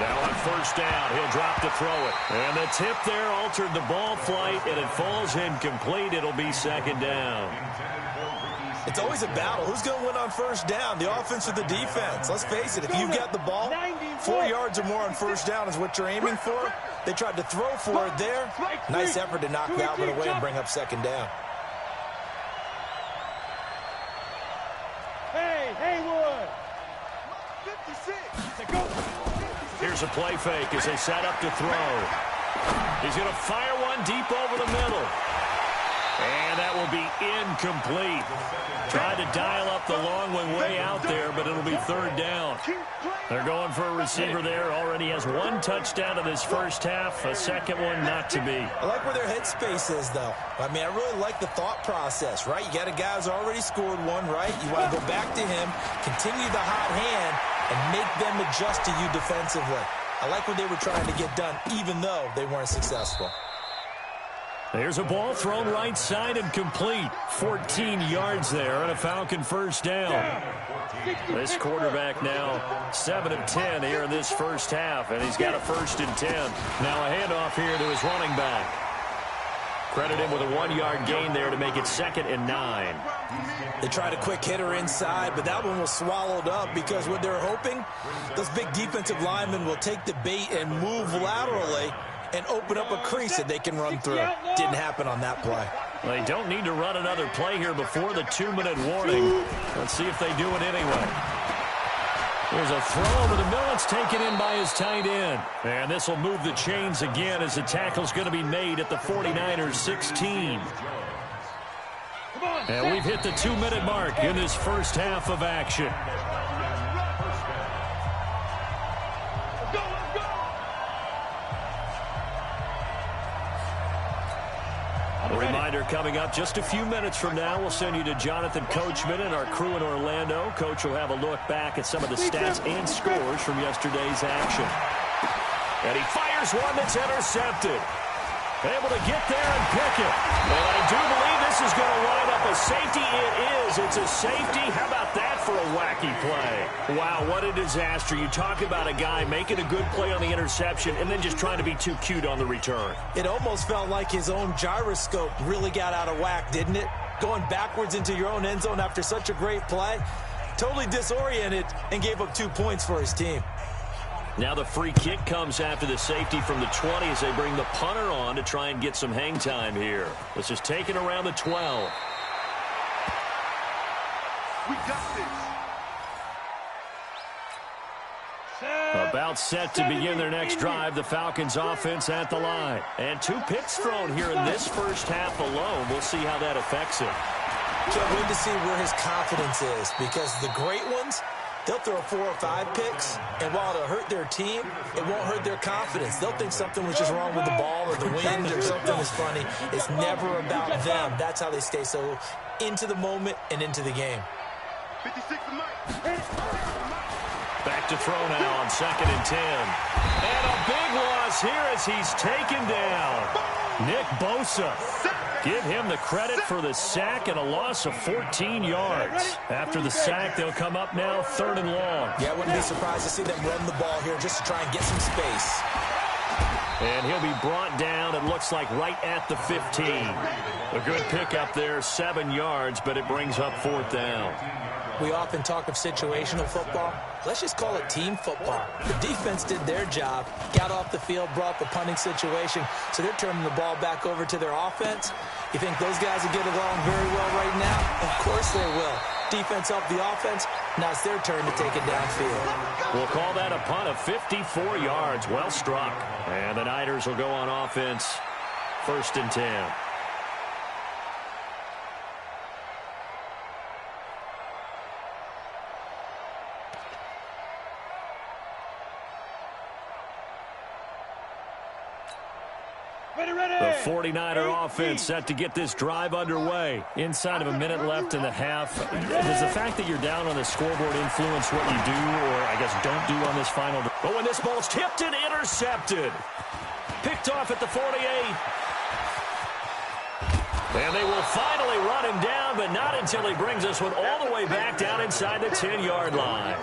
Now on first down, he'll drop to throw it. And the tip there altered the ball flight, and it falls incomplete. It'll be second down. It's always a battle. Who's going to win on first down, the offense or the defense? Let's face it, if you've got the ball, 4 yards or more on first down is what you're aiming for. They tried to throw for it there. Nice effort to knock Galvin away and bring up second down. Hey, Haywood! 56. Here's a play fake as they set up to throw. He's going to fire one deep over the middle. And that will be incomplete. Tried to dial up the long one way out there, but it'll be third down. They're going for a receiver there. Already has 1 touchdown in this first half. A second one not to be. I like where their headspace is, though. I mean, I really like the thought process, right? You got a guy who's already scored one, right? You want to go back to him, continue the hot hand, and make them adjust to you defensively. I like what they were trying to get done, even though they weren't successful. There's a ball thrown right side and complete. 14 yards there and a Falcon first down. This quarterback now 7 of 10 here in this first half, and he's got a 1st and 10. Now a handoff here to his running back. Credit him with a 1-yard gain there to make it 2nd and 9. They tried a quick hitter inside, but that one was swallowed up because what they're hoping, those big defensive linemen will take the bait and move laterally and open up a crease that they can run through. Didn't happen on that play. They don't need to run another play here before the 2-minute warning. Let's see if they do it anyway. There's a throw over the middle. It's taken in by his tight end. And this will move the chains again as the tackle's going to be made at the 49ers 16. And we've hit the 2-minute mark in this first half of action. A reminder coming up just a few minutes from now. We'll send you to Jonathan Coachman and our crew in Orlando. Coach will have a look back at some of the stats and scores from yesterday's action. And he fires one that's intercepted. Able to get there and pick it. And I do believe this is going to wind up a safety. It is. It's a safety. How about that for a wacky play? Wow, what a disaster. You talk about a guy making a good play on the interception and then just trying to be too cute on the return. It almost felt like his own gyroscope really got out of whack, didn't it? Going backwards into your own end zone after such a great play. Totally disoriented and gave up 2 points for his team. Now the free kick comes after the safety from the 20 as they bring the punter on to try and get some hang time here. This is taken around the 12. We got this. About set to begin their next drive, the Falcons offense at the line. And 2 picks thrown here in this first half alone. We'll see how that affects him. Can't wait to see where his confidence is, because the great ones, they'll throw 4 or 5 picks, and while it'll hurt their team, it won't hurt their confidence. They'll think something was just wrong with the ball or the wind or something is funny. It's never about them. That's how they stay so into the moment and into the game. 56 to Mike. Back to throw now on 2nd and 10. And a big loss here as he's taken down. Nick Bosa. Give him the credit for the sack and a loss of 14 yards. After the sack, they'll come up now 3rd and long. Yeah, I wouldn't be surprised to see them run the ball here just to try and get some space. And he'll be brought down, it looks like, right at the 15. A good pickup there, 7 yards, but it brings up 4th down. We often talk of situational football. Let's just call it team football. The defense did their job, got off the field, brought the punting situation, so they're turning the ball back over to their offense. You think those guys will get along very well right now? Of course they will. Defense helped the offense. Now it's their turn to take it downfield. We'll call that a punt of 54 yards. Well struck. And the Niners will go on offense. 1st and 10. The 49er offense set to get this drive underway. Inside of a minute left in the half. Does the fact that you're down on the scoreboard influence what you do, or I guess don't do on this final? But when this ball's tipped and intercepted. Picked off at the 48. And they will finally run him down, but not until he brings this one all the way back down inside the 10-yard line.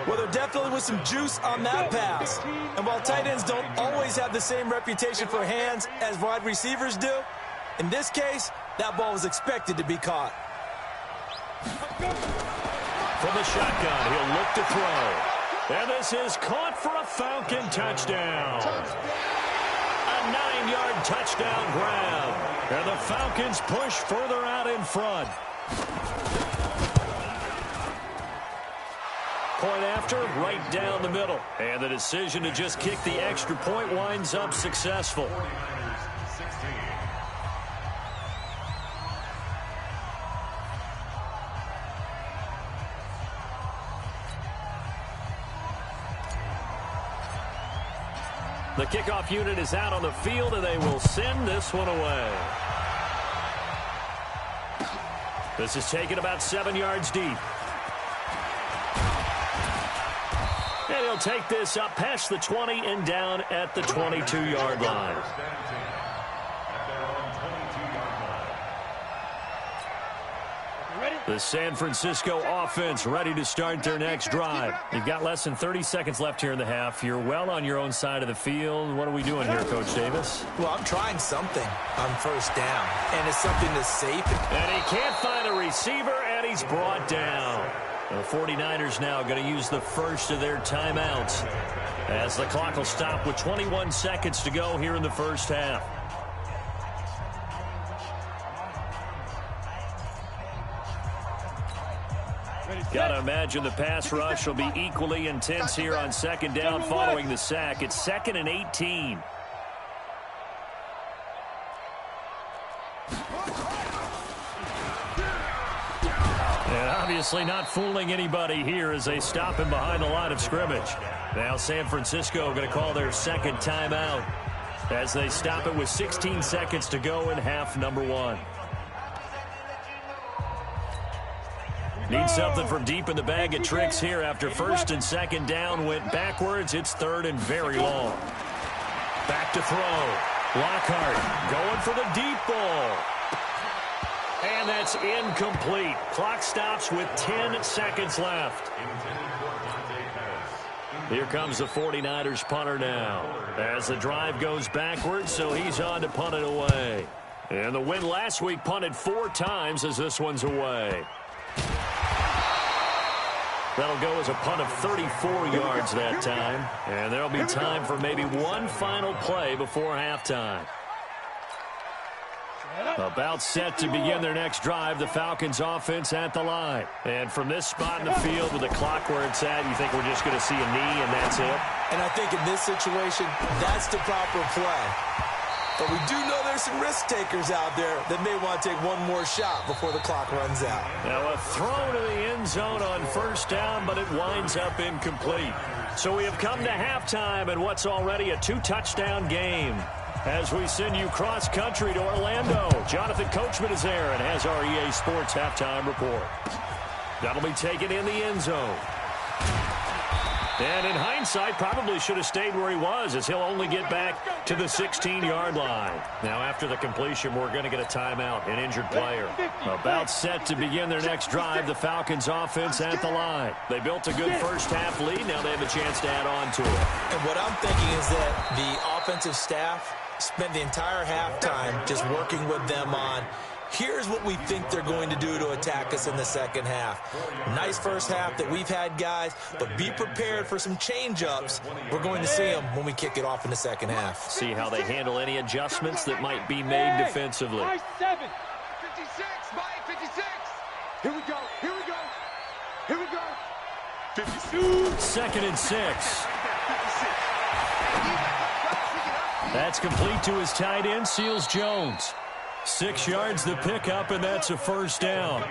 Well, there definitely was some juice on that pass. And while tight ends don't always have the same reputation for hands as wide receivers do, in this case, that ball was expected to be caught. From the shotgun, he'll look to throw. And this is caught for a Falcon touchdown. A 9-yard touchdown grab. And the Falcons push further out in front. Point after, right down the middle. And the decision to just kick the extra point winds up successful. The kickoff unit is out on the field, and they will send this one away. This is taken about 7 yards deep. And he'll take this up past the 20 and down at the 22-yard line. The San Francisco offense ready to start their next drive. You've got less than 30 seconds left here in the half. You're well on your own side of the field. What are we doing here, Coach Davis? Well, I'm trying something on first down, and it's something that's safe. And he can't find a receiver, and he's brought down. The 49ers now going to use the first of their timeouts as the clock will stop with 21 seconds to go here in the first half. Got to imagine the pass rush will be equally intense here on second down following the sack. It's 2nd and 18. And obviously not fooling anybody here as they stop him behind the line of scrimmage. Now San Francisco going to call their second timeout as they stop it with 16 seconds to go in half number 1. Need something from deep in the bag of tricks here after first and second down went backwards. It's 3rd and very long. Back to throw. Lockhart going for the deep ball. And that's incomplete. Clock stops with 10 seconds left. Here comes the 49ers punter now as the drive goes backwards, so he's on to punt it away. And the win last week punted 4 times as this one's away. That'll go as a punt of 34 yards that time. And there'll be time for maybe one final play before halftime. About set to begin their next drive, the Falcons offense at the line. And from this spot in the field with the clock where it's at, you think we're just going to see a knee and that's it? And I think in this situation, that's the proper play. But we do know there's some risk takers out there that may want to take one more shot before the clock runs out. Now a throw to the end zone on first down, but it winds up incomplete. So we have come to halftime in what's already a 2-touchdown game. As we send you cross-country to Orlando, Jonathan Coachman is there and has our EA Sports halftime report. That'll be taken in the end zone. And in hindsight, probably should have stayed where he was, as he'll only get back to the 16-yard line. Now, after the completion, we're going to get a timeout, an injured player. About set to begin their next drive, the Falcons offense at the line. They built a good first-half lead. Now they have a chance to add on to it. And what I'm thinking is that the offensive staff spent the entire halftime just working with them on, here's what we think they're going to do to attack us in the second half. Nice first half that we've had, guys, but be prepared for some change-ups. We're going to see them when we kick it off in the second half. See how they handle any adjustments that might be made defensively. 56, Mike, 56. Here we go, here we go, here we go. 52. 2nd and 6. That's complete to his tight end, Seals Jones. 6 yards the pickup, and that's a first down.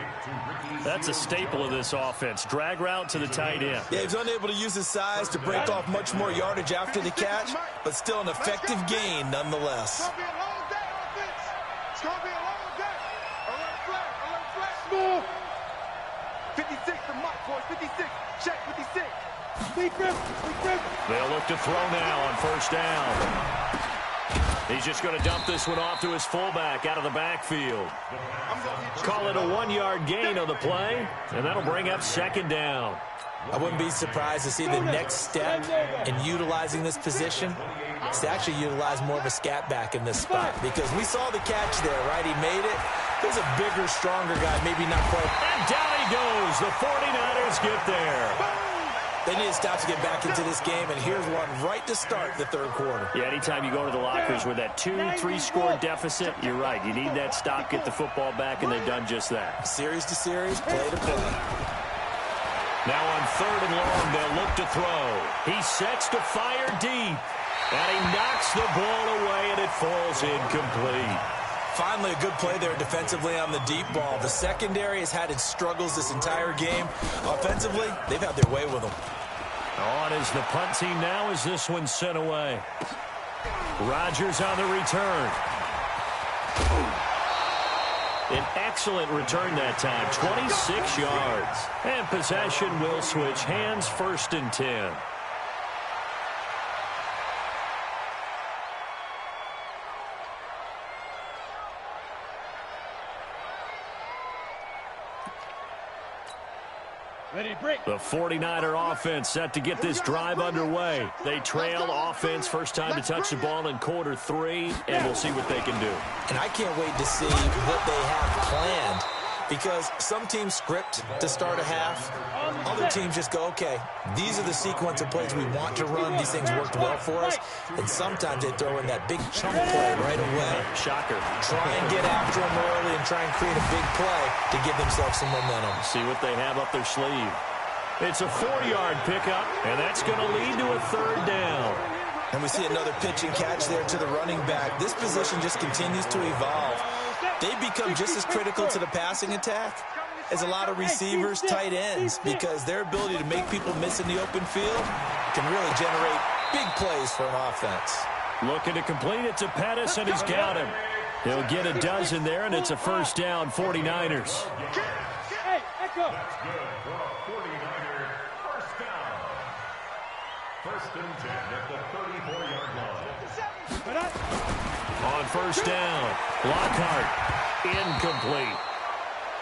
That's a staple of this offense. Drag route to the tight end. Yeah, he's unable to use his size to break off much more yardage after the catch, but still an effective gain nonetheless. It's going to be a long day, offense. It's going to be a long day. Alert flag, smooth. 56 to Mike, boys, 56. Check 56. Big grip. They'll look to throw now on first down. He's just going to dump this one off to his fullback out of the backfield. Call it a 1-yard gain on the play, and that'll bring up second down. I wouldn't be surprised to see the next step in utilizing this position is to actually utilize more of a scat back in this spot, because we saw the catch there, right? He made it. There's a bigger, stronger guy, maybe not quite. And down he goes. The 49ers get there. They need to stop to get back into this game, and here's one right to start the third quarter. Yeah, anytime you go to the lockers with that 2-3 score deficit, you're right. You need that stop, get the football back, and they've done just that. Series to series, play to play. Now on 3rd and long, they'll look to throw. He sets to fire deep, and he knocks the ball away, and it falls incomplete. Finally, a good play there defensively on the deep ball. The secondary has had its struggles this entire game. Offensively, they've had their way with them. On is the punt team now as this one's sent away. Rodgers on the return. An excellent return that time, 26 yards. And possession will switch hands, 1st and 10. The 49er offense set to get this drive underway. They trail offense, first time to touch the ball in quarter 3, and we'll see what they can do. And I can't wait to see what they have planned, because some teams script to start a half. Other teams just go, okay, these are the sequence of plays we want to run. These things worked well for us. And sometimes they throw in that big chunk play right away. Shocker. Try and get after them early and try and create a big play to give themselves some momentum. See what they have up their sleeve. It's a 4-yard pickup, and that's going to lead to a 3rd down. And we see another pitch and catch there to the running back. This position just continues to evolve. They become just as critical to the passing attack as a lot of receivers, tight ends, because their ability to make people miss in the open field can really generate big plays for an offense. Looking to complete it to Pettis, and he's got him. He'll get a dozen there, and it's a 1st down, 49ers. Hey, echo. First and 10 at the 34-yard line. On 1st down, Lockhart, incomplete.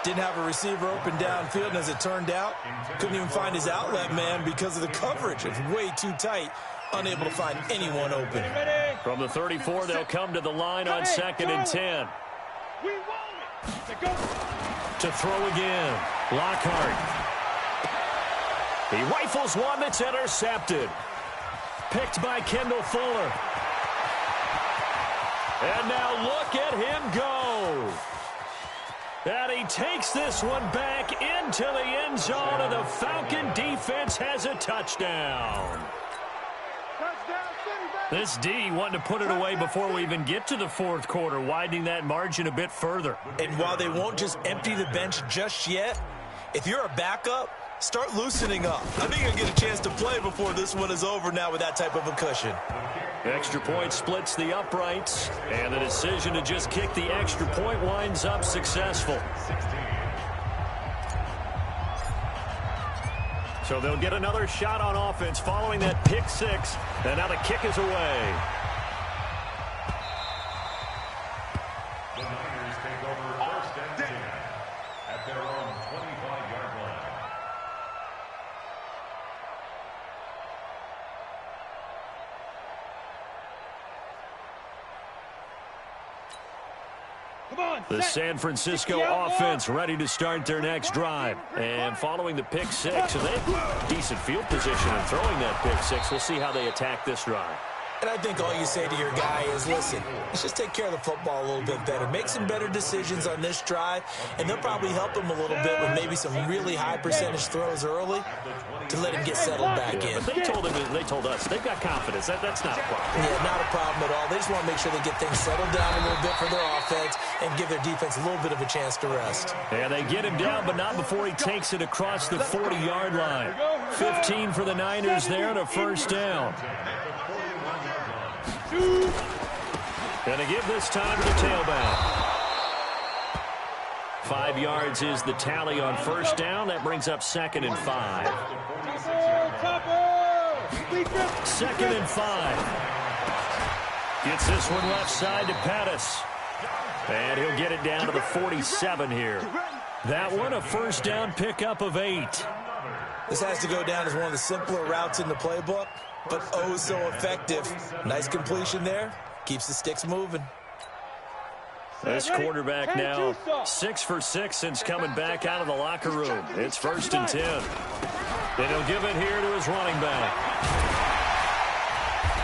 Didn't have a receiver open downfield, and as it turned out, couldn't even find his outlet man because of the coverage. It was way too tight, unable to find anyone open. From the 34, they'll come to the line on 2nd and 10. To throw again, Lockhart. He rifles one that's intercepted. Picked by Kendall Fuller. And now look at him go. And he takes this one back into the end zone, and the Falcon defense has a touchdown. This D wanting to put it away before we even get to the 4th quarter, widening that margin a bit further. And while they won't just empty the bench just yet, if you're a backup, start loosening up. I think you'll get a chance to play before this one is over now with that type of a cushion. Extra point splits the uprights, and the decision to just kick the extra point winds up successful. So they'll get another shot on offense following that pick 6, and now the kick is away. The Niners take over 1st and 10 at their own 25-yard line. The San Francisco offense ready to start their next drive. And following the pick 6, so they have decent field position in throwing that pick 6. We'll see how they attack this drive. And I think all you say to your guy is, listen, let's just take care of the football a little bit better. Make some better decisions on this drive, and they'll probably help him a little bit with maybe some really high percentage throws early to let him get settled back in. But they told us, they've got confidence. That's not a problem. Yeah, not a problem at all. They just want to make sure they get things settled down a little bit for their offense and give their defense a little bit of a chance to rest. And they get him down, but not before he takes it across the 40-yard line. 15 for the Niners there and a 1st down. Gonna give this time to the tailback. 5 yards is the tally on 1st down. That brings up 2nd and 5. 2nd and 5. Gets this one left side to Pettis. And he'll get it down to the 47 here. That one a first down pickup of 8. This has to go down as one of the simpler routes in the playbook, but oh so effective. Nice completion there. Keeps the sticks moving. This quarterback now 6 for 6 since coming back out of the locker room. It's 1st and 10. And he'll give it here to his running back.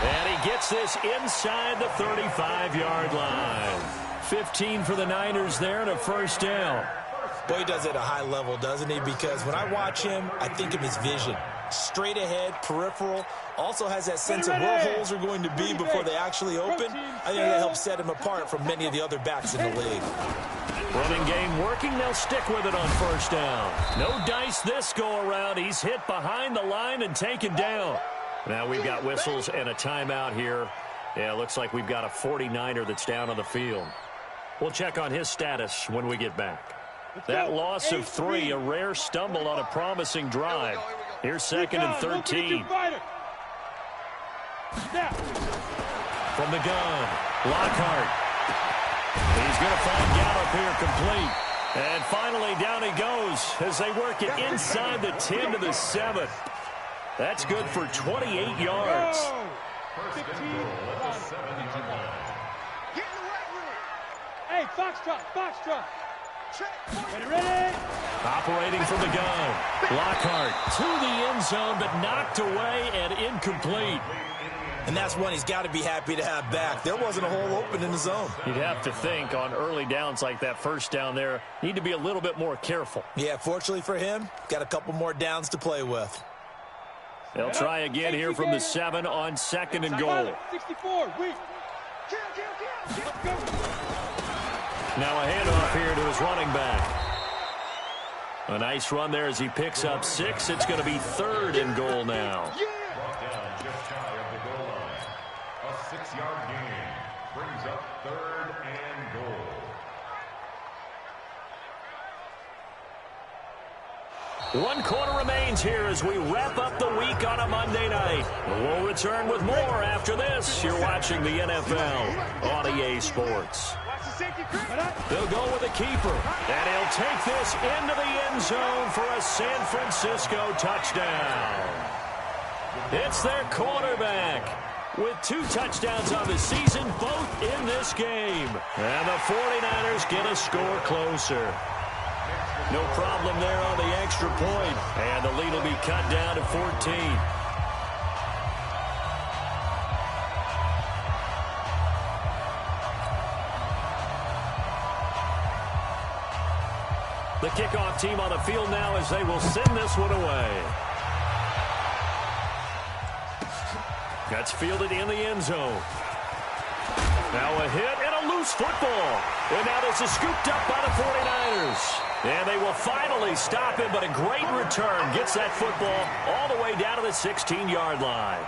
And he gets this inside the 35-yard line. 15 for the Niners there and a first down. Boy, he does it at a high level, doesn't he? Because when I watch him, I think of his vision. Straight ahead, peripheral. Also has that sense of where holes are going to be before they actually open. I think that helps set him apart from many of the other backs in the league. Running game working. They'll stick with it on first down. No dice this go-around. He's hit behind the line and taken down. Now we've got whistles and a timeout here. Yeah, it looks like we've got a 49er that's down on the field. We'll check on his status when we get back. That loss of 3, a rare stumble on a promising drive. Here's 2nd and 13. From the gun, Lockhart. He's going to find Gallup here complete. And finally down he goes as they work it inside the 10 to the 7. That's good for 28 yards. 15. Hey, Foxtrot. Ready? Operating from the gun. Lockhart to the end zone, but knocked away and incomplete. And that's one he's got to be happy to have back. There wasn't a hole open in the zone. You'd have to think on early downs like that first down there, need to be a little bit more careful. Yeah, fortunately for him, got a couple more downs to play with. They'll try again here from the 7 on 2nd and goal. 64, Now a handoff here to his running back. A nice run there as he picks up 6. It's going to be 3rd and goal now. Brought down just shy of the goal line. A 6-yard gain brings up 3rd and goal. One quarter remains here as we wrap up the week on a Monday night. We'll return with more after this. You're watching the NFL on EA Sports. They'll go with a keeper, and he'll take this into the end zone for a San Francisco touchdown. It's their quarterback with 2 touchdowns on the season, both in this game. And the 49ers get a score closer. No problem there on the extra point, and the lead will be cut down to 14. The kickoff team on the field now as they will send this one away. That's fielded in the end zone. Now a hit and a loose football. And now this is scooped up by the 49ers. And they will finally stop him, but a great return gets that football all the way down to the 16-yard line.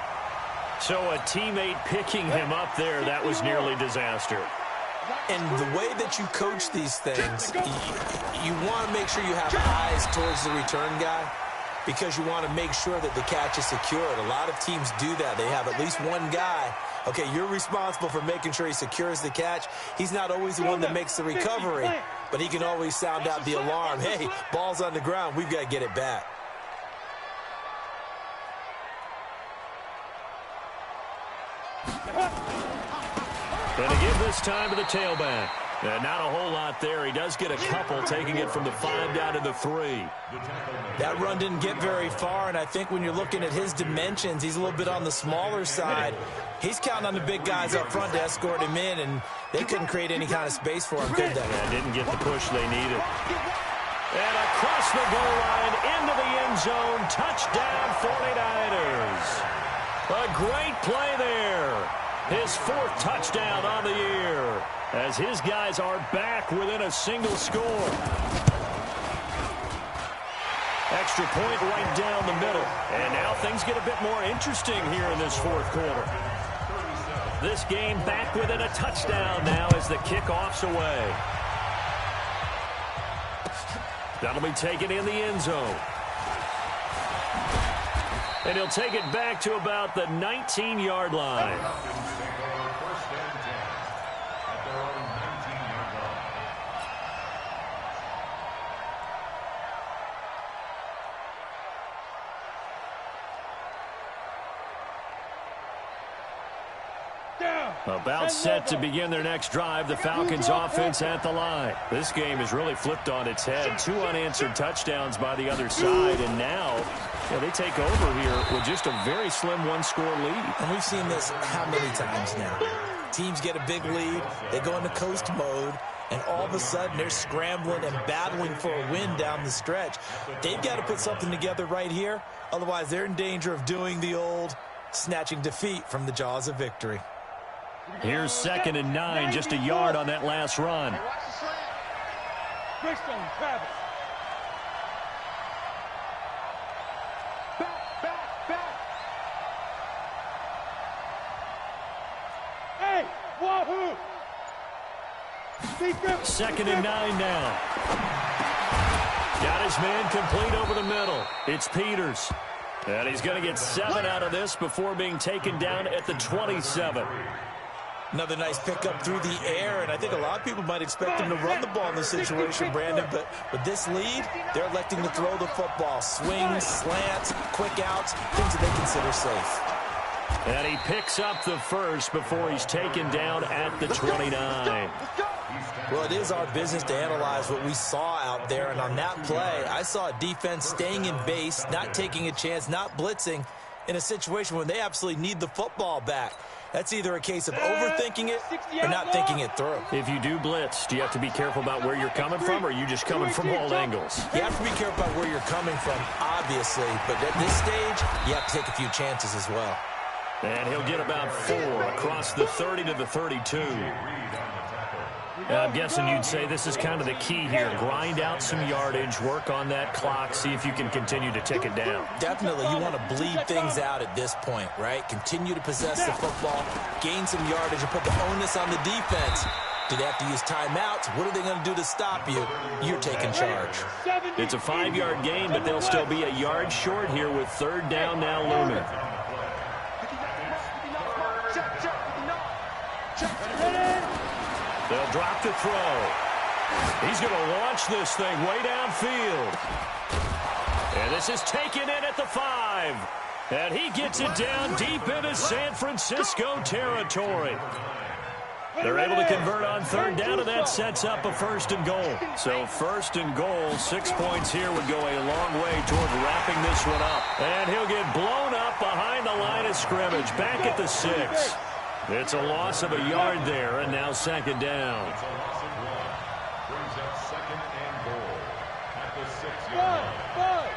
So a teammate picking him up there, that was nearly disaster. And the way that you coach these things, you want to make sure you have eyes towards the return guy because you want to make sure that the catch is secured. A lot of teams do that. They have at least one guy. Okay, you're responsible for making sure he secures the catch. He's not always the one that makes the recovery, but he can always sound out the alarm. Hey, ball's on the ground. We've got to get it back. And to give this time to the tailback. Not a whole lot there. He does get a couple, taking it from the 5 down to the 3. That run didn't get very far, and I think when you're looking at his dimensions, he's a little bit on the smaller side. He's counting on the big guys up front to escort him in, and they couldn't create any kind of space for him, could they? Yeah, didn't get the push they needed. And across the goal line, into the end zone, touchdown 49ers. A great play there. His 4th touchdown on the year as his guys are back within a single score. Extra point right down the middle. And now things get a bit more interesting here in this 4th quarter. This game back within a touchdown now as the kickoff's away. That'll be taken in the end zone. And he'll take it back to about the 19-yard line. About set to begin their next drive, the Falcons offense at the line. This game is really flipped on its head. 2 unanswered touchdowns by the other side, and now they take over here with just a very slim one-score lead. And we've seen this how many times now? Teams get a big lead, they go into coast mode, and all of a sudden they're scrambling and battling for a win down the stretch. They've got to put something together right here, otherwise they're in danger of doing the old snatching defeat from the jaws of victory. Here's 2nd and 9, just a yard on that last run. Greystone, Travis. Back. Hey, wahoo! 2nd and 9 now. Got his man complete over the middle. It's Peters. And he's going to get 7 out of this before being taken down at the 27. Another nice pickup through the air, and I think a lot of people might expect him to run the ball in this situation, Brandon, but with this lead, they're electing to throw the football. Swings, slants, quick outs, things that they consider safe. And he picks up the first before he's taken down at the 29. Well, it is our business to analyze what we saw out there, and on that play, I saw a defense staying in base, not taking a chance, not blitzing, in a situation where they absolutely need the football back. That's either a case of overthinking it or not thinking it through. If you do blitz, do you have to be careful about where you're coming from, or are you just coming from all angles? You have to be careful about where you're coming from, obviously, but at this stage, you have to take a few chances as well. And he'll get about 4 across the 30 to the 32. I'm guessing you'd say this is kind of the key here. Grind out some yardage, work on that clock, see if you can continue to tick it down. Definitely, you want to bleed things out at this point, right? Continue to possess the football, gain some yardage, and put the onus on the defense. Do they have to use timeouts? What are they going to do to stop you? You're taking charge. It's a 5-yard gain, but they'll still be a yard short here with 3rd down now looming. They'll drop the throw. He's going to launch this thing way downfield. And this is taken in at the 5. And he gets it down deep into San Francisco territory. They're able to convert on 3rd down, and that sets up a 1st and goal. So 1st and goal, 6 points here would go a long way toward wrapping this one up. And he'll get blown up behind the line of scrimmage, back at the 6. It's a loss of a yard there, and now 2nd down. It's a loss of 1. Brings up 2nd and goal at the 6-yard line.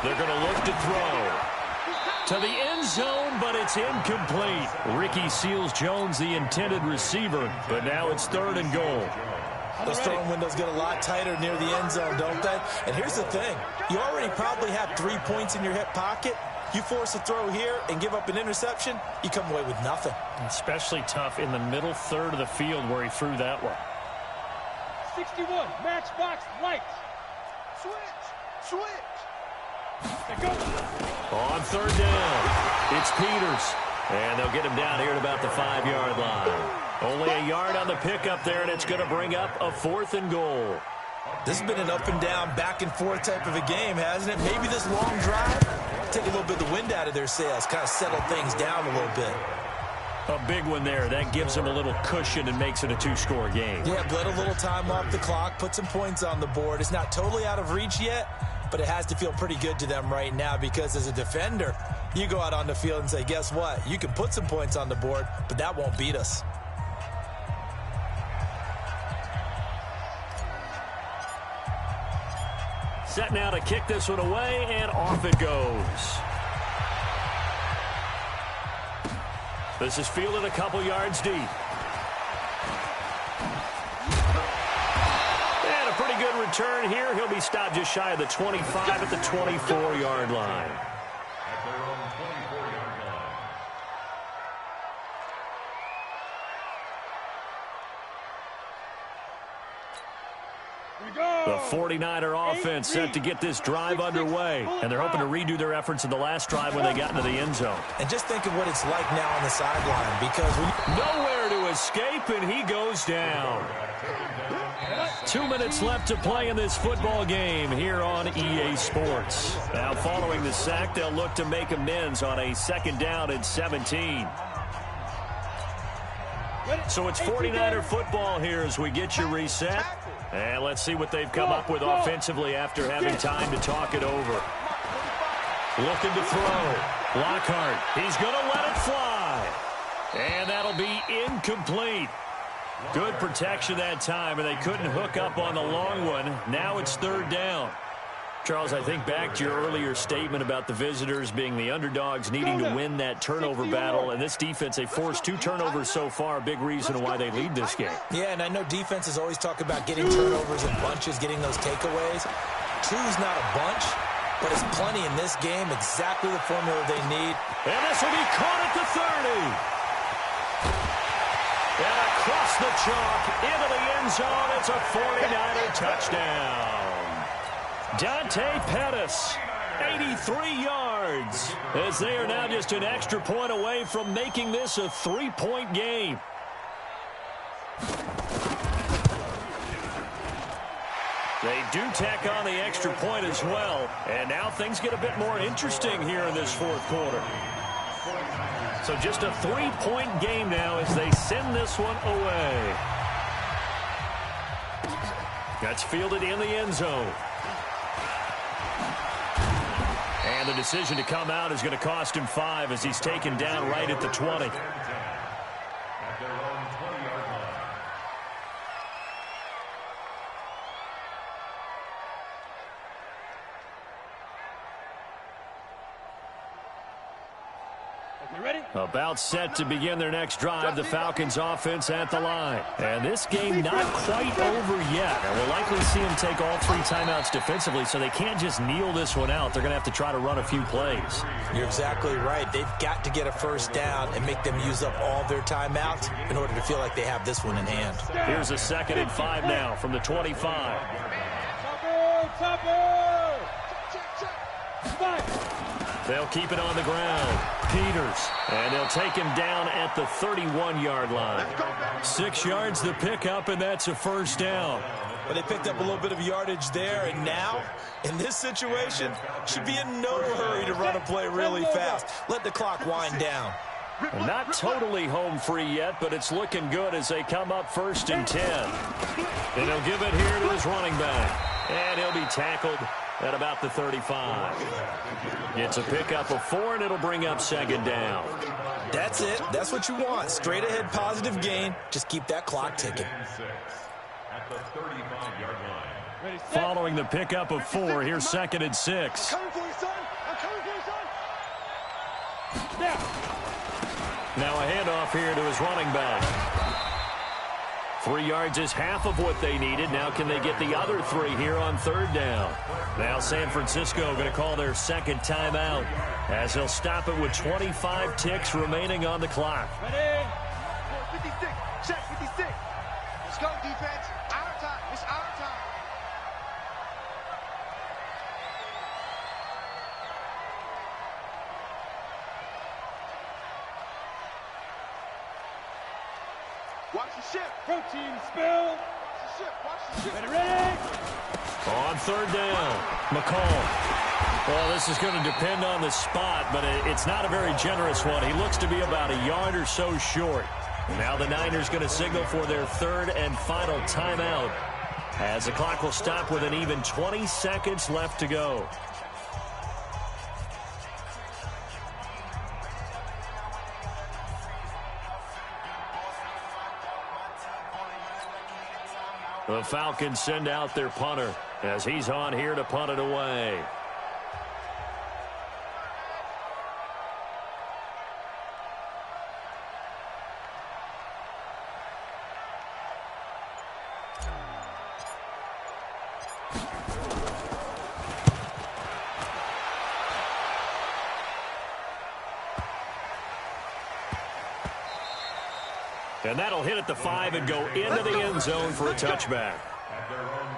They're going to look to throw to the end zone, but it's incomplete. Ricky Seals-Jones, the intended receiver, but now it's 3rd and goal. Those throwing windows get a lot tighter near the end zone, don't they? And here's the thing. You already probably have 3 points in your hip pocket. You force a throw here and give up an interception, you come away with nothing. Especially tough in the middle 3rd of the field where he threw that one. 61, matchbox lights. Switch. On 3rd down, it's Peters. And they'll get him down here at about the 5-yard line. Only a yard on the pickup there, and it's going to bring up a 4th and goal. This has been an up and down, back and forth type of a game, hasn't it? Maybe this long drive take a little bit of the wind out of their sails, kind of settle things down a little bit. A big one there. That gives them a little cushion and makes it a 2-score game. Yeah, let a little time off the clock, put some points on the board. It's not totally out of reach yet, but it has to feel pretty good to them right now because as a defender, you go out on the field and say, guess what? You can put some points on the board, but that won't beat us. Set now to kick this one away, and off it goes. This is fielded a couple yards deep. And a pretty good return here. He'll be stopped just shy of the 25 at the 24-yard line. At their own 24-yard line. The 49er offense set to get this drive underway, and they're hoping to redo their efforts in the last drive when they got into the end zone. And just think of what it's like now on the sideline, because nowhere to escape, and he goes down. 2 minutes left to play in this football game here on EA Sports. Now, following the sack, they'll look to make amends on a 2nd down and 17. So it's 49er football here as we get you reset. And let's see what they've come up with offensively after having time to talk it over. Looking to throw. Lockhart, he's going to let it fly. And that'll be incomplete. Good protection that time, and they couldn't hook up on the long one. Now it's 3rd down. Charles, I think back to your earlier statement about the visitors being the underdogs needing to win that turnover battle, and this defense, they forced 2 turnovers so far, a big reason why they lead this game. Yeah, and I know defenses always talk about getting turnovers in bunches, getting those takeaways. 2's not a bunch, but it's plenty in this game, exactly the formula they need. And this will be caught at the 30. And across the chalk, into the end zone, it's a 49er touchdown. Dante Pettis, 83 yards, as they are now just an extra point away from making this a 3-point game. They do tack on the extra point as well, and now things get a bit more interesting here in this 4th quarter. So just a 3-point game now as they send this one away. That's fielded in the end zone. And the decision to come out is going to cost him 5 as he's taken down right at the 20. About set to begin their next drive, the Falcons offense at the line. And this game not quite over yet. And we'll likely see them take all 3 timeouts defensively, so they can't just kneel this one out. They're going to have to try to run a few plays. You're exactly right. They've got to get a 1st down and make them use up all their timeouts in order to feel like they have this one in hand. Here's a 2nd and 5 now from the 25. They'll keep it on the ground. Peters, and they'll take him down at the 31-yard line. 6 yards the pickup, and that's a 1st down. But they picked up a little bit of yardage there, and now, in this situation, should be in no hurry to run a play really fast. Let the clock wind down. Well, not totally home free yet, but it's looking good as they come up 1st and 10. And he'll give it here to his running back. And he'll be tackled at about the 35. It's a pickup of 4, and it'll bring up 2nd down. That's it. That's what you want. Straight ahead positive gain. Just keep that clock ticking. At the 35-yard line. Following the pickup of 4, here's 2nd and 6. I'm coming for you, son. I'm coming for you, son. Now a handoff here to his running back. 3 yards is half of what they needed. Now can they get the other 3 here on 3rd down? Now San Francisco going to call their 2nd timeout as they'll stop it with 25 ticks remaining on the clock. Ready? 56. Check 56. Let's go, defense. Our time. It's our time. Watch the ship. Protein spill. Watch the ship. Watch the ship. Ready? On 3rd down, McCall. Well, this is going to depend on the spot, but it's not a very generous one. He looks to be about a yard or so short. Now the Niners going to signal for their 3rd and final timeout as the clock will stop with an even 20 seconds left to go. The Falcons send out their punter as he's on here to punt it away. And that'll hit at the 5 and go into the end zone for a touchback. At their own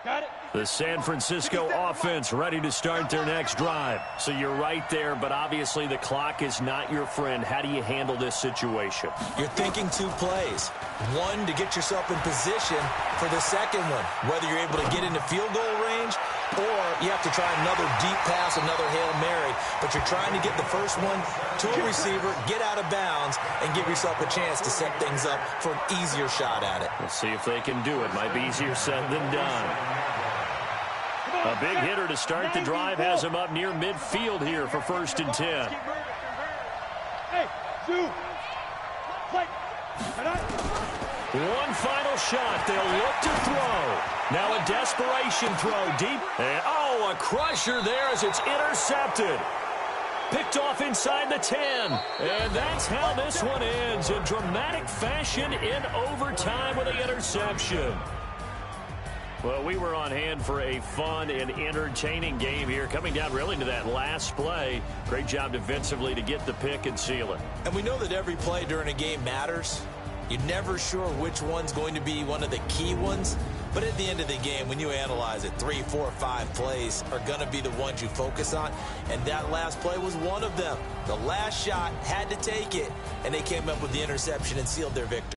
Got it. The San Francisco offense ready to start their next drive. So you're right there, but obviously the clock is not your friend. How do you handle this situation? You're thinking 2 plays. One, to get yourself in position for the second one, whether you're able to get into field goal range or you have to try another deep pass, another Hail Mary. But you're trying to get the first one to a receiver, get out of bounds, and give yourself a chance to set things up for an easier shot at it. We'll see if they can do it. Might be easier said than done. A big hitter to start the drive has him up near midfield here for 1st and 10. Hey, two. Play. One final shot. They'll look to throw. Now a desperation throw deep. And, a crusher there as it's intercepted. Picked off inside the 10. And that's how this one ends in dramatic fashion in overtime with the interception. Well, we were on hand for a fun and entertaining game here, coming down really to that last play. Great job defensively to get the pick and seal it. And we know that every play during a game matters. You're never sure which one's going to be one of the key ones. But at the end of the game, when you analyze it, 3, 4, 5 plays are going to be the ones you focus on. And that last play was one of them. The last shot had to take it, and they came up with the interception and sealed their victory.